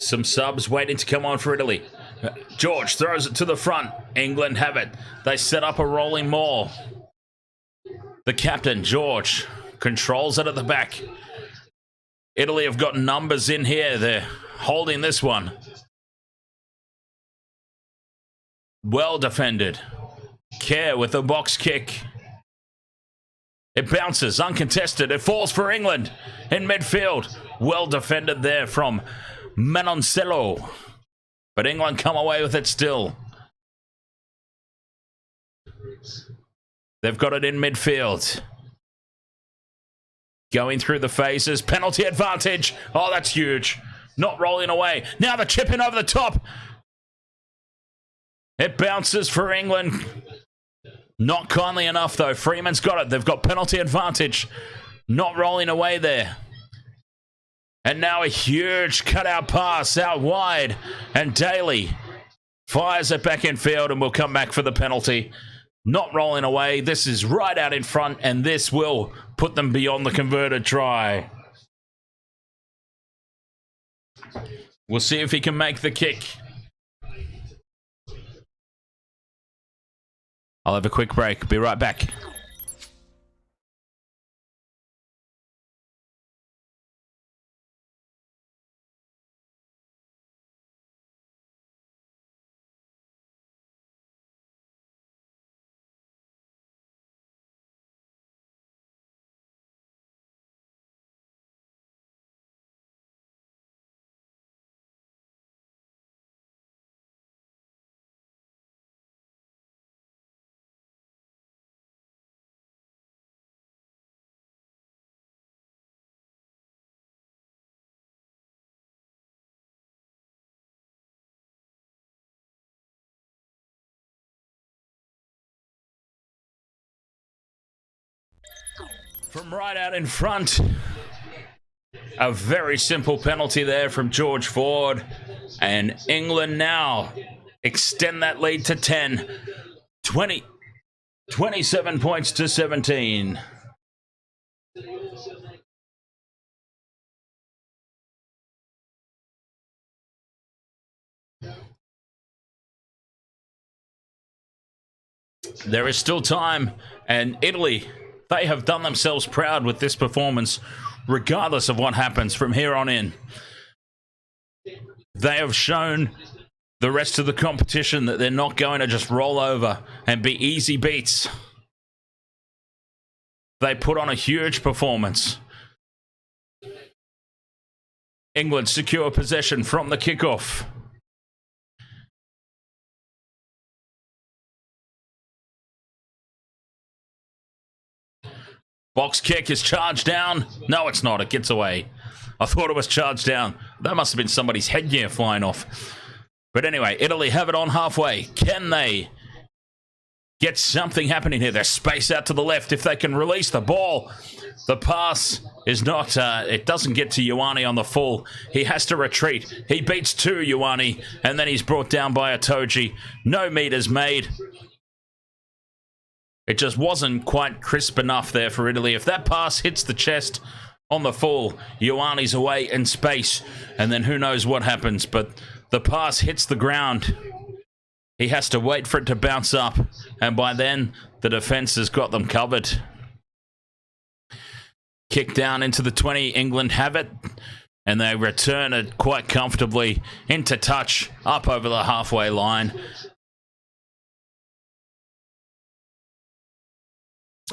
Speaker 1: Some subs waiting to come on for Italy. George throws it to the front. England have it. They set up a rolling maul. The captain, George, controls it at the back. Italy have got numbers in here. They're holding this one. Well defended. Kerr with the box kick. It bounces, uncontested. It falls for England in midfield. Well defended there from Manoncello. But England come away with it still. They've got it in midfield. Going through the phases. Penalty advantage. Oh, that's huge. Not rolling away. Now the chip in over the top. It bounces for England. Not kindly enough, though. Freeman's got it. They've got penalty advantage. Not rolling away there. And now a huge cutout pass out wide. And Daly fires it back in field and will come back for the penalty. Not rolling away. This is right out in front, and this will put them beyond the converted try. We'll see if he can make the kick. I'll have a quick break. Be right back. From right out in front, a very simple penalty there from George Ford. And England now extend that lead to 10. 27 points to 17. There is still time, and Italy, they have done themselves proud with this performance, regardless of what happens from here on in. They have shown the rest of the competition that they're not going to just roll over and be easy beats. They put on a huge performance. England secure possession from the kickoff. Box kick is charged down. No, it's not. It gets away. I thought it was charged down. That must have been somebody's headgear flying off. But anyway, Italy have it on halfway. Can they get something happening here? There's space out to the left if they can release the ball. The pass is not, it doesn't get to Ioane on the full. He has to retreat. He beats two Ioane, and then he's brought down by Itoji. No meters made. It just wasn't quite crisp enough there for Italy. If that pass hits the chest on the full, Ioane's away in space, and then who knows what happens. But the pass hits the ground. He has to wait for it to bounce up, and by then, the defense has got them covered. Kick down into the 20. England have it, and they return it quite comfortably into touch up over the halfway line.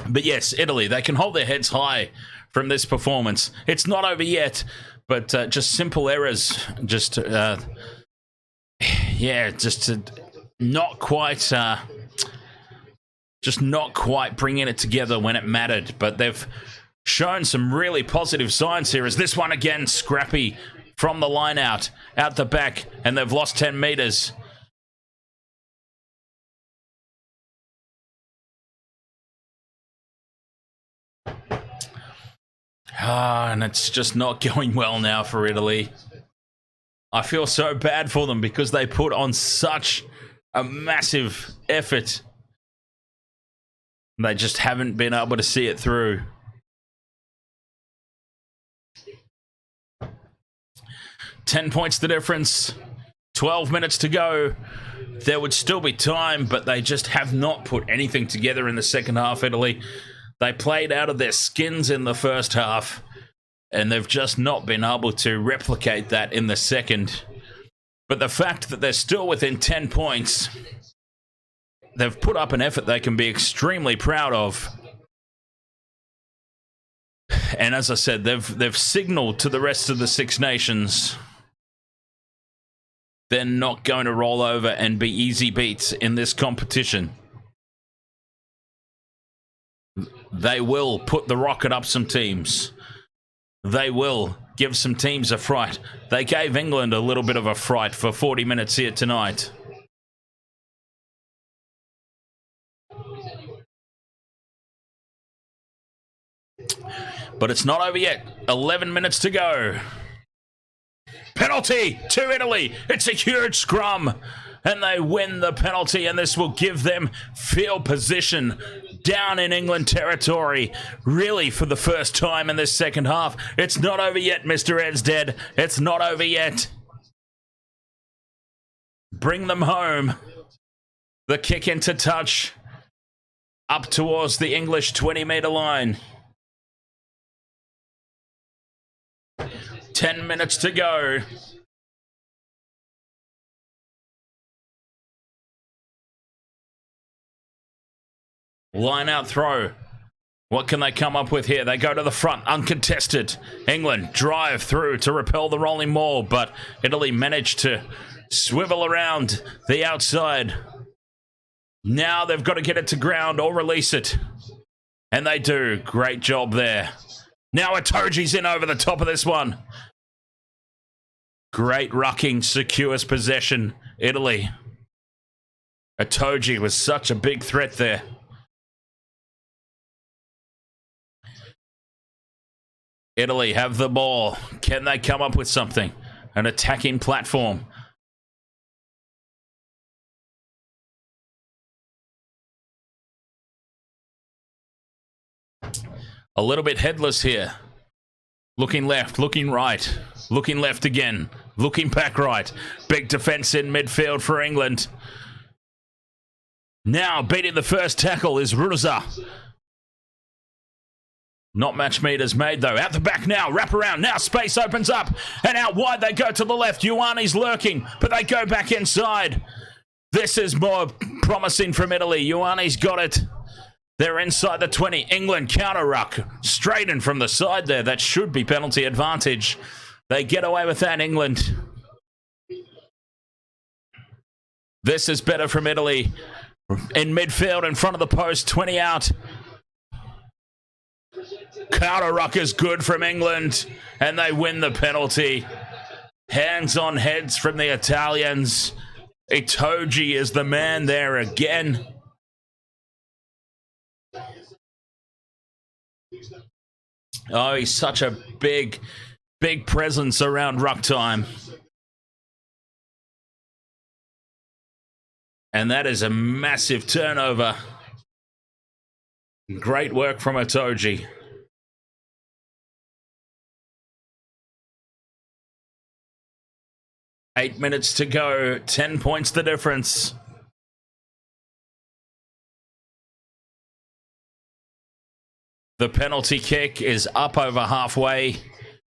Speaker 1: But yes, Italy, they can hold their heads high from this performance. It's not over yet, but just simple errors. Just not quite bringing it together when it mattered. But they've shown some really positive signs here. As this one again, scrappy from the line out the back, and they've lost 10 meters. And it's just not going well now for Italy. I feel so bad for them because they put on such a massive effort. They just haven't been able to see it through. $10 points the difference. 12 minutes to go. There would still be time, but they just have not put anything together in the second half, Italy. They played out of their skins in the first half, and they've just not been able to replicate that in the second. But the fact that they're still within 10 points, they've put up an effort they can be extremely proud of. And as I said, they've signaled to the rest of the Six Nations they're not going to roll over and be easy beats in this competition. They will put the rocket up some teams. They will give some teams a fright. They gave England a little bit of a fright for 40 minutes here tonight. But it's not over yet. 11 minutes to go. Penalty to Italy. It's a huge scrum. And they win the penalty, and this will give them field position down in England territory, really for the first time in this second half. It's not over yet, Mr. Edsdead. It's not over yet. Bring them home. The kick into touch. up towards the English 20-metre line. 10 minutes to go. Line out throw. What can they come up with here? They go to the front, uncontested. England drive through to repel the rolling maul, but Italy managed to swivel around the outside. Now they've got to get it to ground or release it. And they do. Great job there. Now Itoji's in over the top of this one. Great rucking, secures possession, Italy. Itoji was such a big threat there. Italy have the ball. Can they come up with something? An attacking platform. A little bit headless here. Looking left, looking right. Looking left again. Looking back right. Big defense in midfield for England. Now beating the first tackle is Ruza. Not match meters made though. Out the back now. Wrap around. Now space opens up. And out wide they go to the left. Ioane's lurking. But they go back inside. This is more promising from Italy. Ioane's got it. They're inside the 20. England counter ruck. Straight in from the side there. That should be penalty advantage. They get away with that, England. This is better from Italy. In midfield, in front of the post. 20 out. Counter ruck is good from England. And they win the penalty. Hands on heads from the Italians. Itoji is the man there again. Oh, he's such a big presence around ruck time. And that is a massive turnover. Great work from Itoji. Eight minutes to go. 10 points the difference. The penalty kick is up over halfway.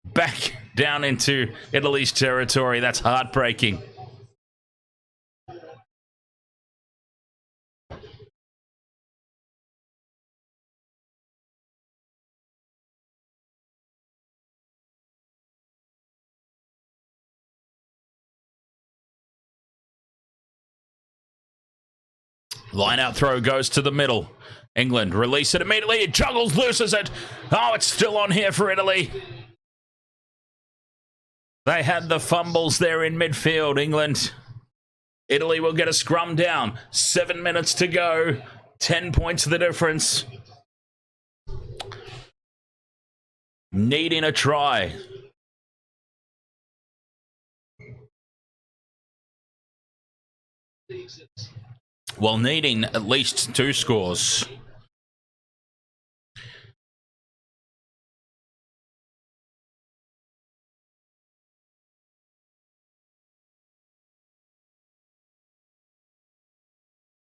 Speaker 1: Back down into Italy's territory. That's heartbreaking. Line out throw goes to the middle. England release it immediately. It juggles, loses it. Oh, it's still on here for Italy. They had the fumbles there in midfield, England. Italy will get a scrum down. 7 minutes to go. 10 points the difference. Needing a try. Well, needing at least 2 scores.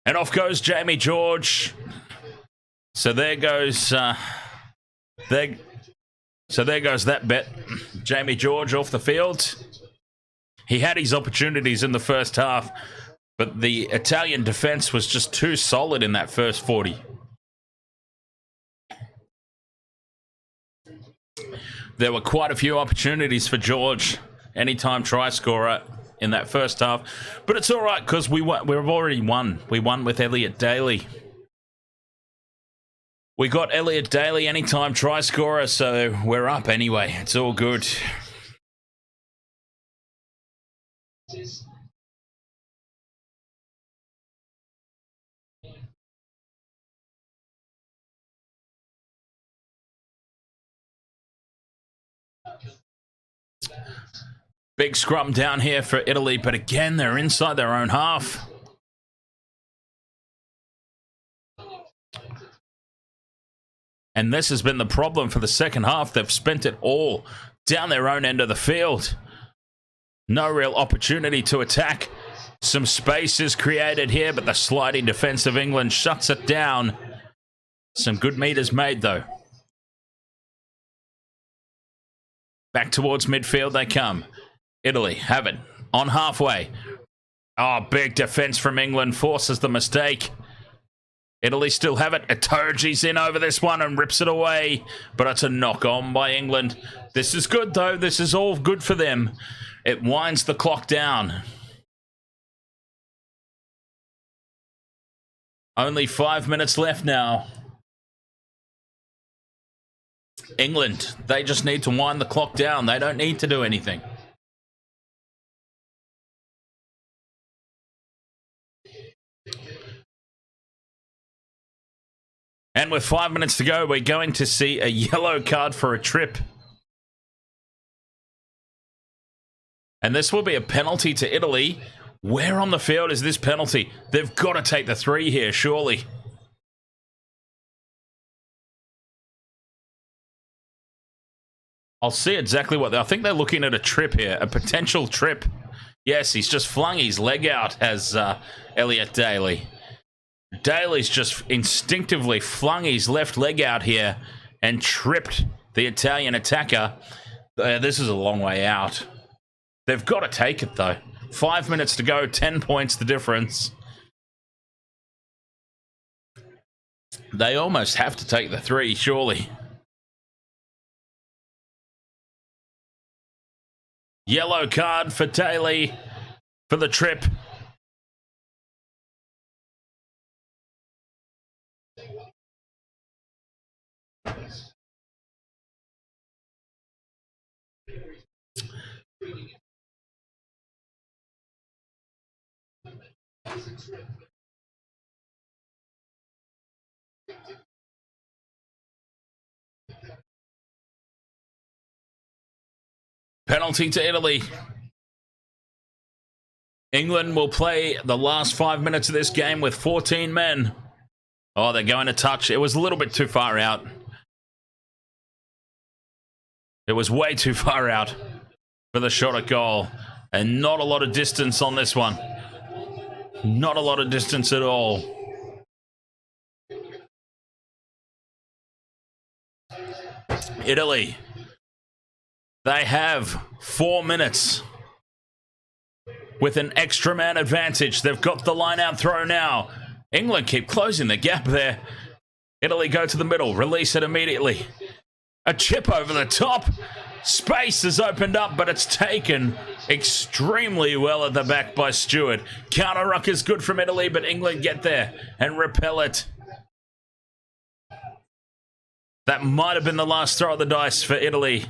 Speaker 1: And off goes Jamie George. So there goes there goes that bet. Jamie George off the field. He had his opportunities in the first half, but the Italian defense was just too solid in that first 40. There were quite a few opportunities for George, anytime try scorer in that first half. But it's all right because we've already won. We won with Elliot Daly. We got Elliot Daly, anytime try scorer, so we're up anyway. It's all good. Big scrum down here for Italy, but again, they're inside their own half. And this has been the problem for the second half. They've spent it all down their own end of the field. No real opportunity to attack. Some space is created here, but the sliding defense of England shuts it down. Some good meters made, though. Back towards midfield they come. Italy have it on halfway. Oh, big defense from England forces the mistake. Italy still have it. Azzurri's in over this one and rips it away. But it's a knock on by England. This is good, though. This is all good for them. It winds the clock down. Only 5 minutes left now. England, they just need to wind the clock down. They don't need to do anything. And with 5 minutes to go, we're going to see a yellow card for a trip. And this will be a penalty to Italy. Where on the field is this penalty? They've got to take the 3 here, surely. I'll see exactly what... I think they're looking at a trip here, a potential trip. Yes, he's just flung his leg out as Elliot Daly. Daly's just instinctively flung his left leg out here and tripped the Italian attacker. This is a long way out. They've got to take it, though. 5 minutes to go, 10 points the difference. They almost have to take the 3, surely. Yellow card for Daly for the trip. Penalty to Italy. England will play the last 5 minutes of this game with 14 men. Oh, they're going to touch. It was a little bit too far out. It was way too far out for the shot at goal. And not a lot of distance on this one. Not a lot of distance at all. Italy. They have 4 minutes with an extra man advantage. They've got the line-out throw now. England keep closing the gap there. Italy go to the middle, release it immediately. A chip over the top. Space has opened up, but it's taken extremely well at the back by Stewart. Counter ruck is good from Italy, but England get there and repel it. That might have been the last throw of the dice for Italy.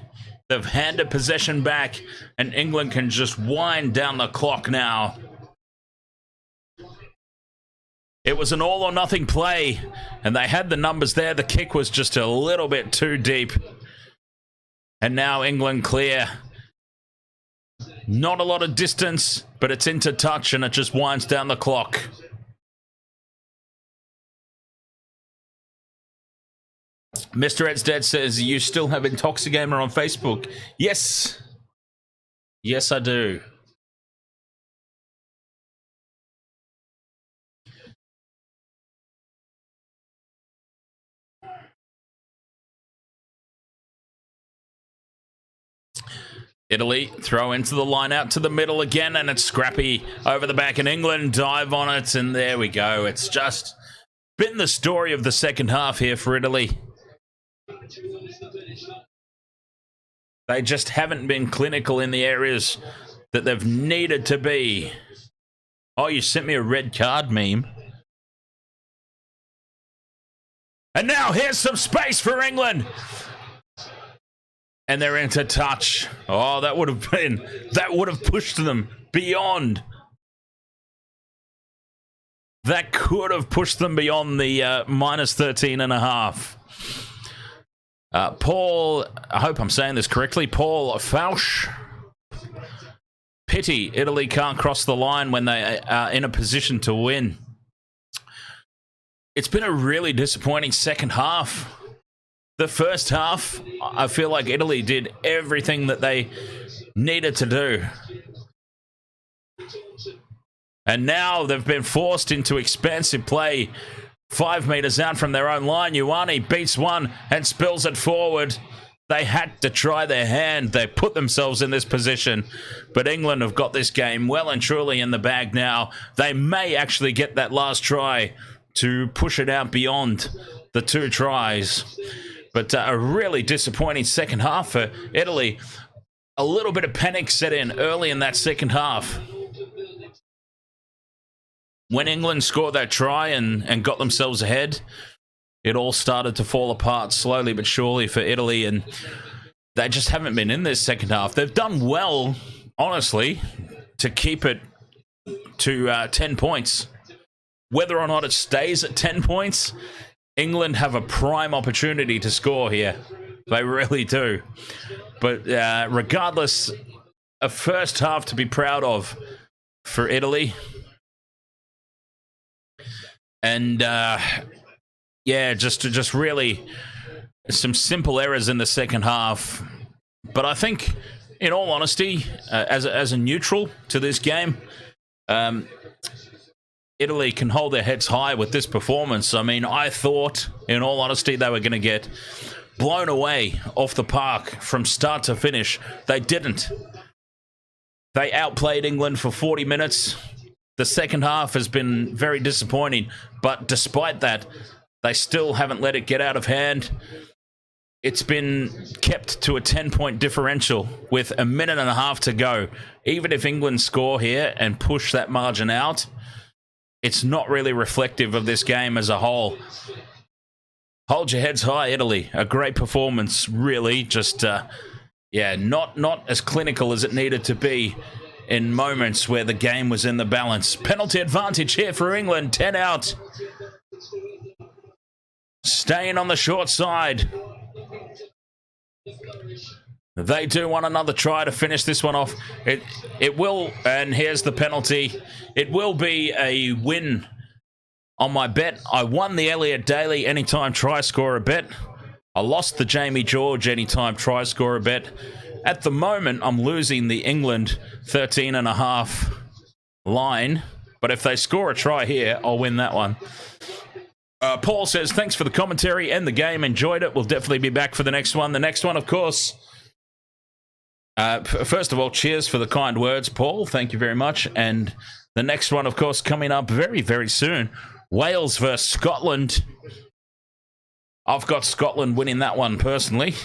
Speaker 1: They've handed possession back, and England can just wind down the clock now. It was an all-or-nothing play, and they had the numbers there. The kick was just a little bit too deep. And now England clear. Not a lot of distance, but it's into touch, and it just winds down the clock. Mr. Edsdead says, you still have Intoxigamer on Facebook? Yes. Yes, I do. Italy throw into the line out to the middle again, and it's scrappy over the back, and England dive on it, and there we go. It's just been the story of the second half here for Italy. They just haven't been clinical in the areas that they've needed to be. Oh, you sent me a red card meme. And now here's some space for England. And they're into touch. Oh, that would have pushed them beyond. That could have pushed them beyond the minus 13.5. Paul, I hope I'm saying this correctly, Paul Fausch. Pity Italy can't cross the line when they are in a position to win. It's been a really disappointing second half. The first half, I feel like Italy did everything that they needed to do. And now they've been forced into expansive play 5 metres out from their own line. Ioane beats one and spills it forward. They had to try their hand. They put themselves in this position. But England have got this game well and truly in the bag now. They may actually get that last try to push it out beyond the 2 tries. But a really disappointing second half for Italy. A little bit of panic set in early in that second half. When England scored that try and got themselves ahead, it all started to fall apart slowly but surely for Italy, and they just haven't been in this second half. They've done well, honestly, to keep it to 10 points. Whether or not it stays at 10 points, England have a prime opportunity to score here. They really do. But regardless, a first half to be proud of for Italy. And yeah, just really some simple errors in the second half. But I think, in all honesty, as a neutral to this game, Italy can hold their heads high with this performance. I mean, I thought, in all honesty, they were going to get blown away off the park from start to finish. They didn't. They outplayed England for 40 minutes. The second half has been very disappointing, but despite that, they still haven't let it get out of hand. It's been kept to a 10-point differential with a minute and a half to go. Even if England score here and push that margin out, it's not really reflective of this game as a whole. Hold your heads high, Italy. A great performance, really. Just, yeah, not as clinical as it needed to be in moments where the game was in the balance. Penalty advantage here for England. 10 out. Staying on the short side. They do want another try to finish this one off. It will, and here's the penalty. It will be a win on my bet. I won the Elliot Daly anytime try scorer bet. I lost the Jamie George anytime try scorer bet. At the moment, I'm losing the England 13.5 line. But if they score a try here, I'll win that one. Paul says, thanks for the commentary and the game. Enjoyed it. We'll definitely be back for the next one. The next one, of course. First of all, cheers for the kind words, Paul. Thank you very much. And the next one, of course, coming up very, very soon. Wales versus Scotland. I've got Scotland winning that one personally.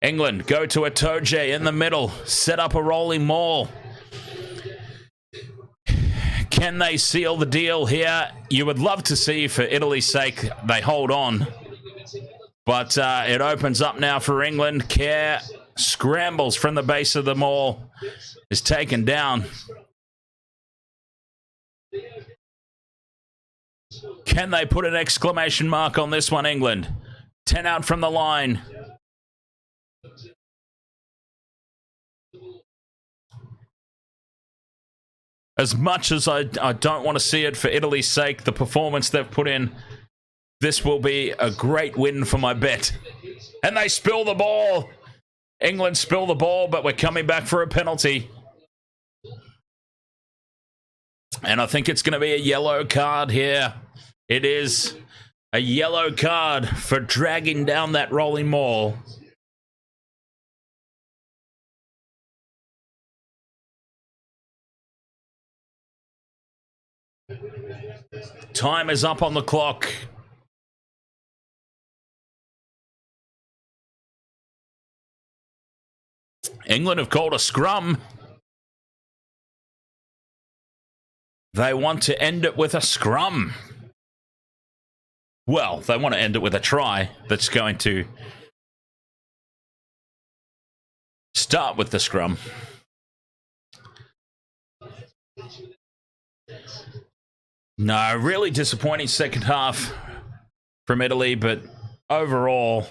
Speaker 1: England go to a Toje in the middle. Set up a rolling maul. Can they seal the deal here? You would love to see, for Italy's sake, they hold on. But it opens up now for England. Kerr scrambles from the base of the maul. Is taken down. Can they put an exclamation mark on this one, England? 10 out from the line. As much as I don't want to see it for Italy's sake, the performance they've put in, this will be a great win for my bet. And they spill the ball. England spill the ball, but we're coming back for a penalty. And I think it's going to be a yellow card here. It is a yellow card for dragging down that rolling maul. Time is up on the clock. England have called a scrum. They want to end it with a scrum. Well, they want to end it with a try that's going to start with the scrum. No, really disappointing second half from Italy, but overall,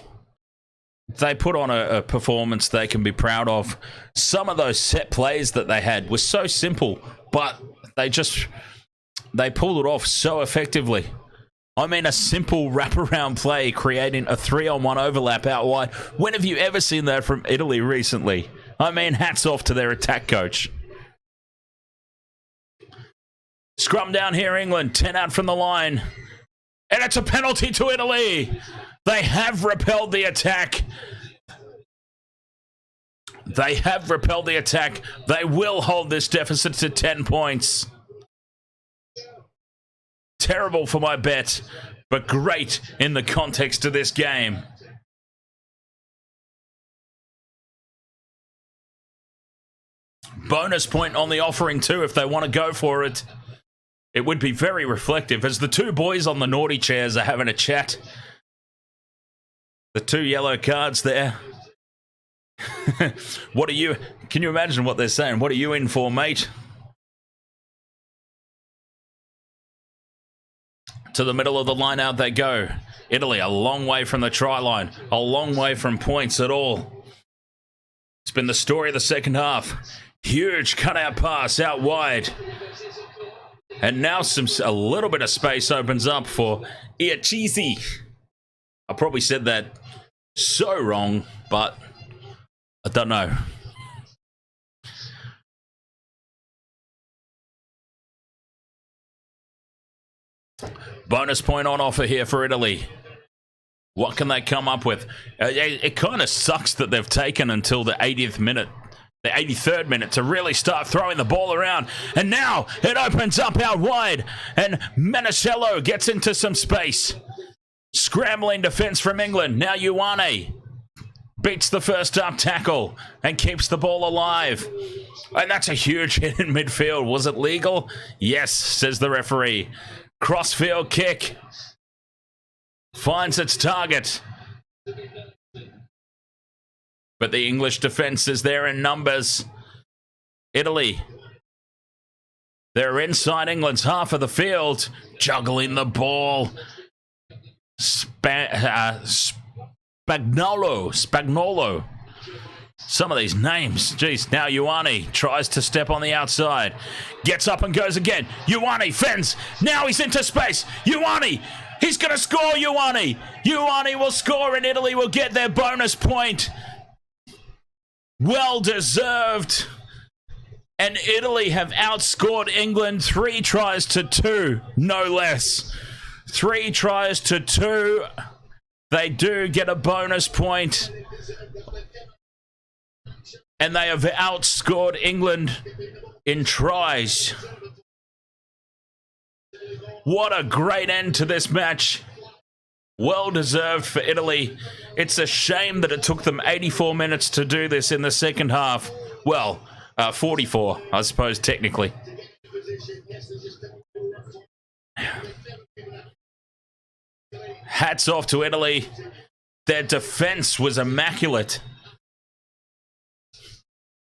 Speaker 1: they put on a performance they can be proud of. Some of those set plays that they had were so simple, but they pulled it off so effectively. I mean, a simple wraparound play creating a 3-on-1 overlap out wide. When have you ever seen that from Italy recently? I mean, hats off to their attack coach. Scrum down here, England. 10 out from the line. And it's a penalty to Italy. They have repelled the attack. They have repelled the attack. They will hold this deficit to 10 points. Terrible for my bet, but great in the context of this game. Bonus point on the offering too if they want to go for it. It would be very reflective as the two boys on the naughty chairs are having a chat. The two yellow cards there. What are you... Can you imagine what they're saying? What are you in for, mate? To the middle of the line out they go. Italy a long way from the try line. A long way from points at all. It's been the story of the second half. Huge cutout pass out wide. And now a little bit of space opens up for Azzurri. I probably said that so wrong, but I don't know. Bonus point on offer here for Italy. What can they come up with? It kind of sucks that they've taken until the 80th minute. The 83rd minute to really start throwing the ball around. And now it opens up out wide. And Manicello gets into some space. Scrambling defense from England. Now Ioane beats the first up tackle and keeps the ball alive. And that's a huge hit in midfield. Was it legal? Yes, says the referee. Crossfield kick. Finds its target. But the English defense is there in numbers. Italy. They're inside England's half of the field. Juggling the ball. Spagnolo. Some of these names. Jeez, now Ioane tries to step on the outside. Gets up and goes again. Ioane fends. Now he's into space. Ioane. He's going to score, Ioane. Ioane will score and Italy will get their bonus point. Well deserved. And Italy have outscored England 3-2, no less. 3-2. They do get a bonus point. And they have outscored England in tries. What a great end to this match. Well deserved for Italy. It's a shame that it took them 84 minutes to do this in the second half. Well, 44, I suppose, technically. Hats off to Italy. Their defense was immaculate.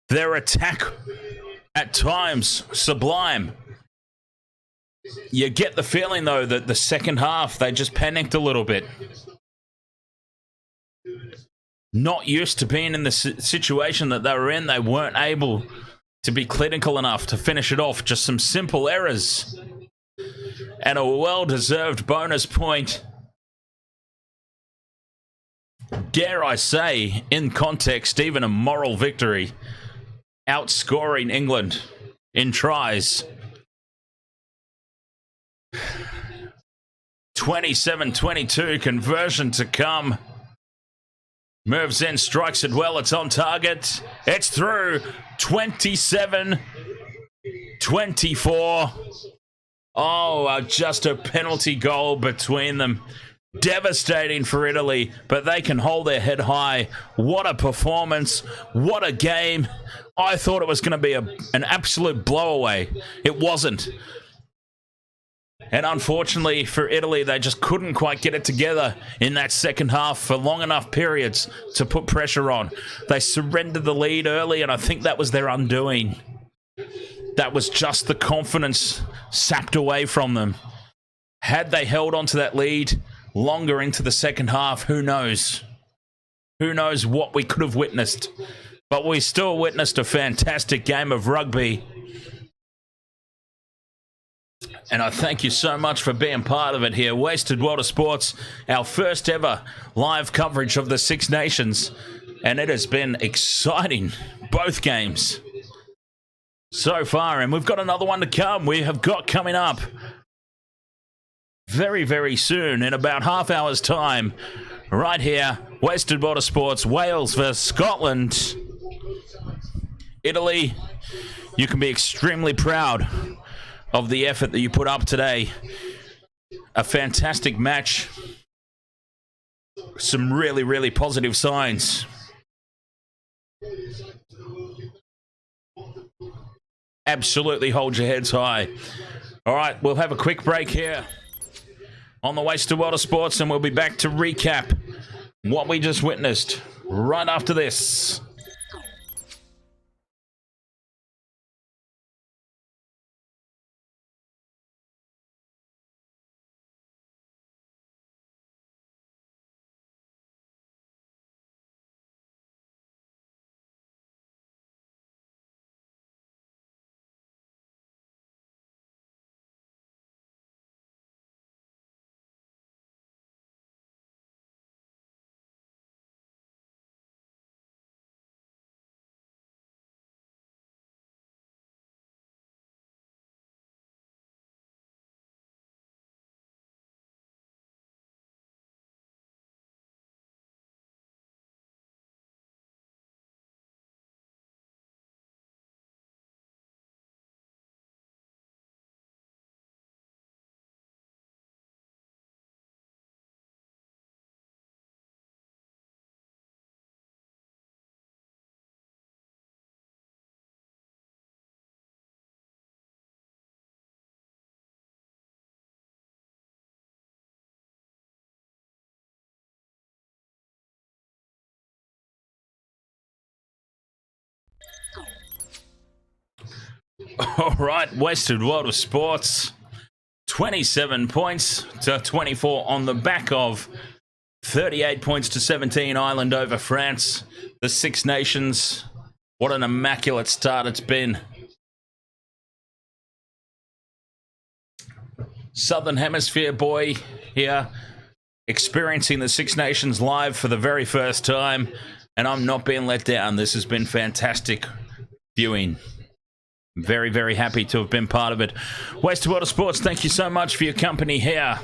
Speaker 1: Their attack, at times, sublime. You get the feeling, though, that the second half, they just panicked a little bit. Not used to being in the situation that they were in. They weren't able to be clinical enough to finish it off. Just some simple errors. And a well-deserved bonus point. Dare I say, in context, even a moral victory. Outscoring England in tries. 27-22, conversion to come. Moves in, strikes it well, it's on target. It's through. 27-24. Oh, just a penalty goal between them. Devastating for Italy, but they can hold their head high. What a performance. What a game. I thought it was going to be an absolute blowaway. It wasn't. And unfortunately for Italy, they just couldn't quite get it together in that second half for long enough periods to put pressure on. They surrendered the lead early, and I think that was their undoing. That was just the confidence sapped away from them. Had they held on to that lead longer into the second half, who knows? Who knows what we could have witnessed? But we still witnessed a fantastic game of rugby. And I thank you so much for being part of it here. Wasted World of Sports, our first ever live coverage of the Six Nations. And it has been exciting, both games so far. And we've got another one to come. We have got coming up very, very soon, in about half hour's time, right here, Western Motorsports, Wales versus Scotland. Italy, you can be extremely proud of the effort that you put up today. A fantastic match. Some really, really positive signs. Absolutely hold your heads high. All right, we'll have a quick break here on the Western Motorsports, and we'll be back to recap what we just witnessed right after this. All right, Western World of Sports, 27 points to 24 on the back of 38 points to 17 Ireland over France. The Six Nations, what an immaculate start it's been. Southern Hemisphere boy here, experiencing the Six Nations live for the very first time, and I'm not being let down. This has been fantastic viewing. Very, very happy to have been part of it. Western World of Sports, thank you so much for your company here.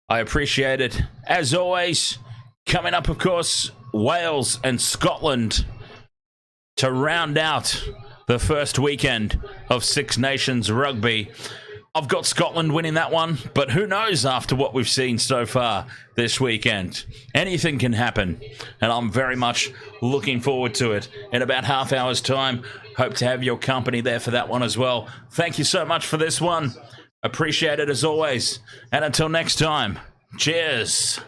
Speaker 1: I appreciate it. As always, coming up, of course, Wales and Scotland to round out the first weekend of Six Nations rugby. I've got Scotland winning that one, but who knows after what we've seen so far this weekend. Anything can happen, and I'm very much looking forward to it. In about half hour's time, hope to have your company there for that one as well. Thank you so much for this one. Appreciate it as always. And until next time, cheers.